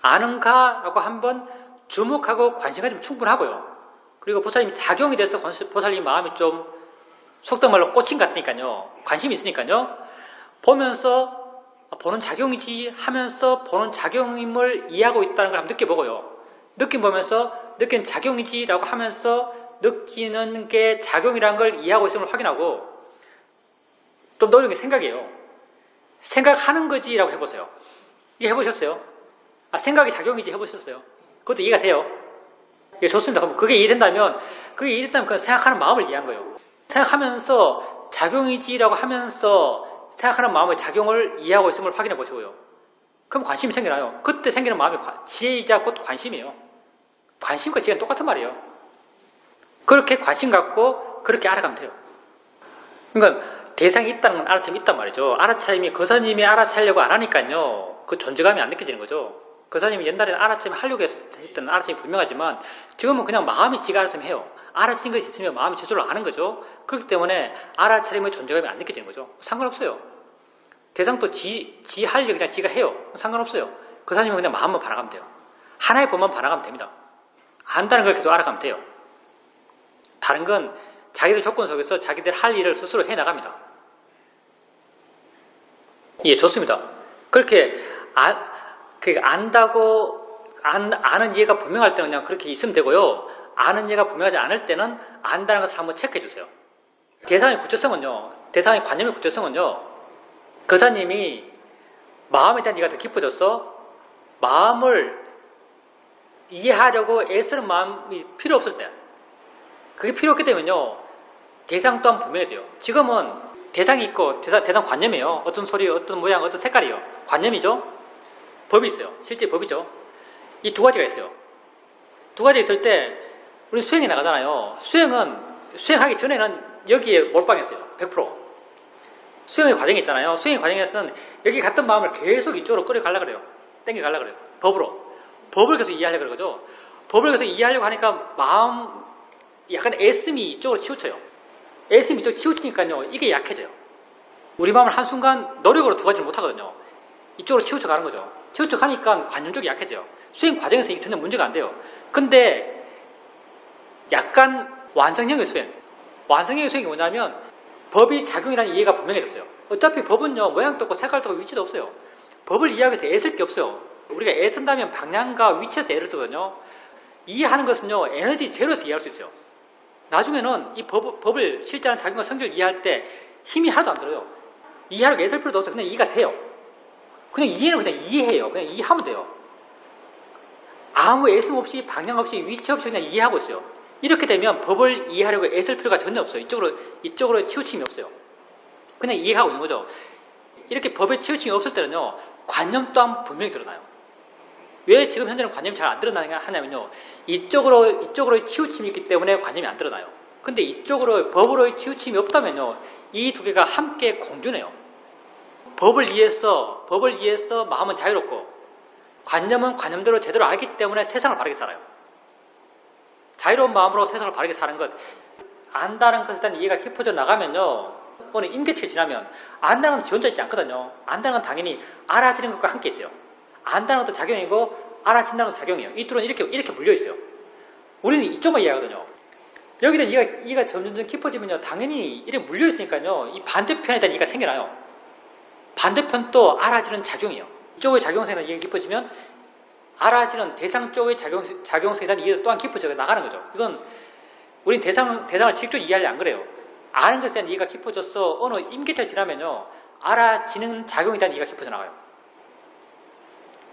아는가라고 한번 주목하고 관심 가지면 충분하고요. 그리고 보살님이 작용이 돼서 보살님 마음이 좀 속된 말로 꽂힌 것 같으니까요. 관심이 있으니까요. 보면서 보는 작용이지 하면서 보는 작용임을 이해하고 있다는 걸 한번 느껴보고요. 느낌 보면서 느끼는 작용이지라고 하면서 느끼는 게 작용이라는 걸 이해하고 있음을 확인하고 좀 더 어려운 게 생각이에요. 생각하는 거지라고 해보세요. 이해 해보셨어요? 생각이 작용이지 해보셨어요? 그것도 이해가 돼요. 예, 좋습니다. 그럼 그게 이해된다면 그냥 생각하는 마음을 이해한 거예요. 생각하면서 작용이지라고 하면서 생각하는 마음의 작용을 이해하고 있음을 확인해 보시고요. 그럼 관심이 생겨나요. 그때 생기는 마음이 지혜이자 곧 관심이에요. 관심과 지혜는 똑같은 말이에요. 그렇게 관심 갖고 그렇게 알아가면 돼요. 그러니까 대상이 있다는 건 알아차림이 있단 말이죠. 알아차림이 거사님이 알아차리려고 안 하니까요. 그 존재감이 안 느껴지는 거죠. 거사님이 옛날에는 알아차림 하려고 했던 알아차림이 분명하지만 지금은 그냥 마음이 지가 알아차림 해요. 알아차린 것이 있으면 마음이 저절로 아는 거죠. 그렇기 때문에 알아차림의 존재감이 안 느껴지는 거죠. 상관없어요. 대상도 지 할 일 그냥 지가 해요. 상관없어요. 거사님은 그냥 마음만 반항하면 돼요. 하나의 법만 반항하면 됩니다. 안다는 걸 계속 알아가면 돼요. 다른 건 자기들 조건 속에서 자기들 할 일을 스스로 해나갑니다. 예, 좋습니다. 그렇게 안다고 아는 이해가 분명할 때는 그냥 그렇게 있으면 되고요. 아는 이해가 분명하지 않을 때는 안다는 것을 한번 체크해 주세요. 대상의 관념의 구체성은요. 거사님이 마음에 대한 이해가 더 깊어져서 마음을 이해하려고 애쓰는 마음이 필요 없을 때 그게 필요 없기 때문에요. 대상 또한 분명해져요. 지금은 대상이 있고 대상 관념이에요. 어떤 소리, 어떤 모양, 어떤 색깔이요. 관념이죠. 법이 있어요. 실제 법이죠. 이 두 가지가 있어요. 두 가지 있을 때 우리 수행에 나가잖아요. 수행하기 전에는 여기에 몰빵했어요. 100%. 수행의 과정이 있잖아요. 수행의 과정에서는 여기 갔던 마음을 계속 이쪽으로 끌어가려고 그래요. 땡겨가려고 그래요. 법을 계속 이해하려고 그러죠. 법을 계속 이해하려고 하니까 마음 약간 애씀이 이쪽으로 치우쳐요. 애씀이 이쪽으로 치우치니까요. 이게 약해져요. 우리 마음을 한순간 노력으로 두 가지를 못하거든요. 이쪽으로 치우쳐 가는 거죠. 치우쳐 가니까 관념 쪽이 약해져요. 수행 과정에서 이게 전혀 문제가 안 돼요. 근데 약간 완성형의 수행, 완성형의 소용이 뭐냐면 법이 작용이라는 이해가 분명해졌어요. 어차피 법은요, 모양도 없고 색깔도 없고 위치도 없어요. 법을 이해하기 위해서 애쓸 게 없어요. 우리가 애쓴다면 방향과 위치에서 애를 쓰거든요. 이해하는 것은요, 에너지 제로에서 이해할 수 있어요. 나중에는 이 법을 실제하는 작용과 성질을 이해할 때 힘이 하나도 안 들어요. 이해하려고 애쓸 필요도 없어요. 그냥 이해가 돼요. 그냥 이해는 그냥 이해해요. 그냥 이해하면 돼요. 아무 애씀 없이 방향 없이 위치 없이 그냥 이해하고 있어요. 이렇게 되면 법을 이해하려고 애쓸 필요가 전혀 없어요. 이쪽으로 치우침이 없어요. 그냥 이해하고 있는 거죠. 이렇게 법에 치우침이 없을 때는요, 관념 또한 분명히 드러나요. 왜 지금 현재는 관념이 잘 안 드러나냐 하냐면요, 이쪽으로 치우침이 있기 때문에 관념이 안 드러나요. 근데 이쪽으로 법으로의 치우침이 없다면요, 이 두 개가 함께 공존해요. 법을 이해해서 마음은 자유롭고, 관념은 관념대로 제대로 알기 때문에 세상을 바르게 살아요. 자유로운 마음으로 세상을 바르게 사는 것, 안다는 것에 대한 이해가 깊어져 나가면요, 어느 임계치를 지나면 안다는 것은 지 혼자 있지 않거든요. 안다는 건 당연히 알아지는 것과 함께 있어요. 안다는 것도 작용이고 알아진다는 것도 작용이에요. 이 둘은 이렇게 물려 있어요. 우리는 이쪽만 이해하거든요. 여기다 이해가 점점 깊어지면요, 당연히 이렇게 물려 있으니까요, 이 반대편에 대한 이해가 생겨나요. 반대편도 알아지는 작용이에요. 이쪽의 작용성에 대한 이해가 깊어지면 알아지는 대상 쪽의 작용성에 대한 이해도 또한 깊어져 나가는 거죠. 이건 우린 대상을 직접 이해하려 안 그래요. 아는 것에 대한 이해가 깊어져서 어느 임계치를 지나면요, 알아지는 작용에 대한 이해가 깊어져 나가요.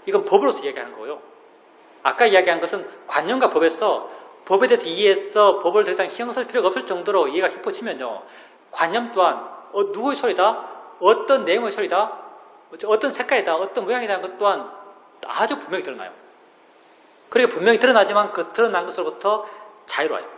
이건 법으로서 이야기하는 거고요. 아까 이야기한 것은 관념과 법에서 법에 대해서 이해해서 법을 더 이상 신경 쓸 필요가 없을 정도로 이해가 깊어지면요, 관념 또한 누구의 소리다, 어떤 내용의 소리다, 어떤 색깔이다, 어떤 모양이다 하는 것 또한 아주 분명히 드러나요. 그렇게 분명히 드러나지만 그 드러난 것으로부터 자유로워요.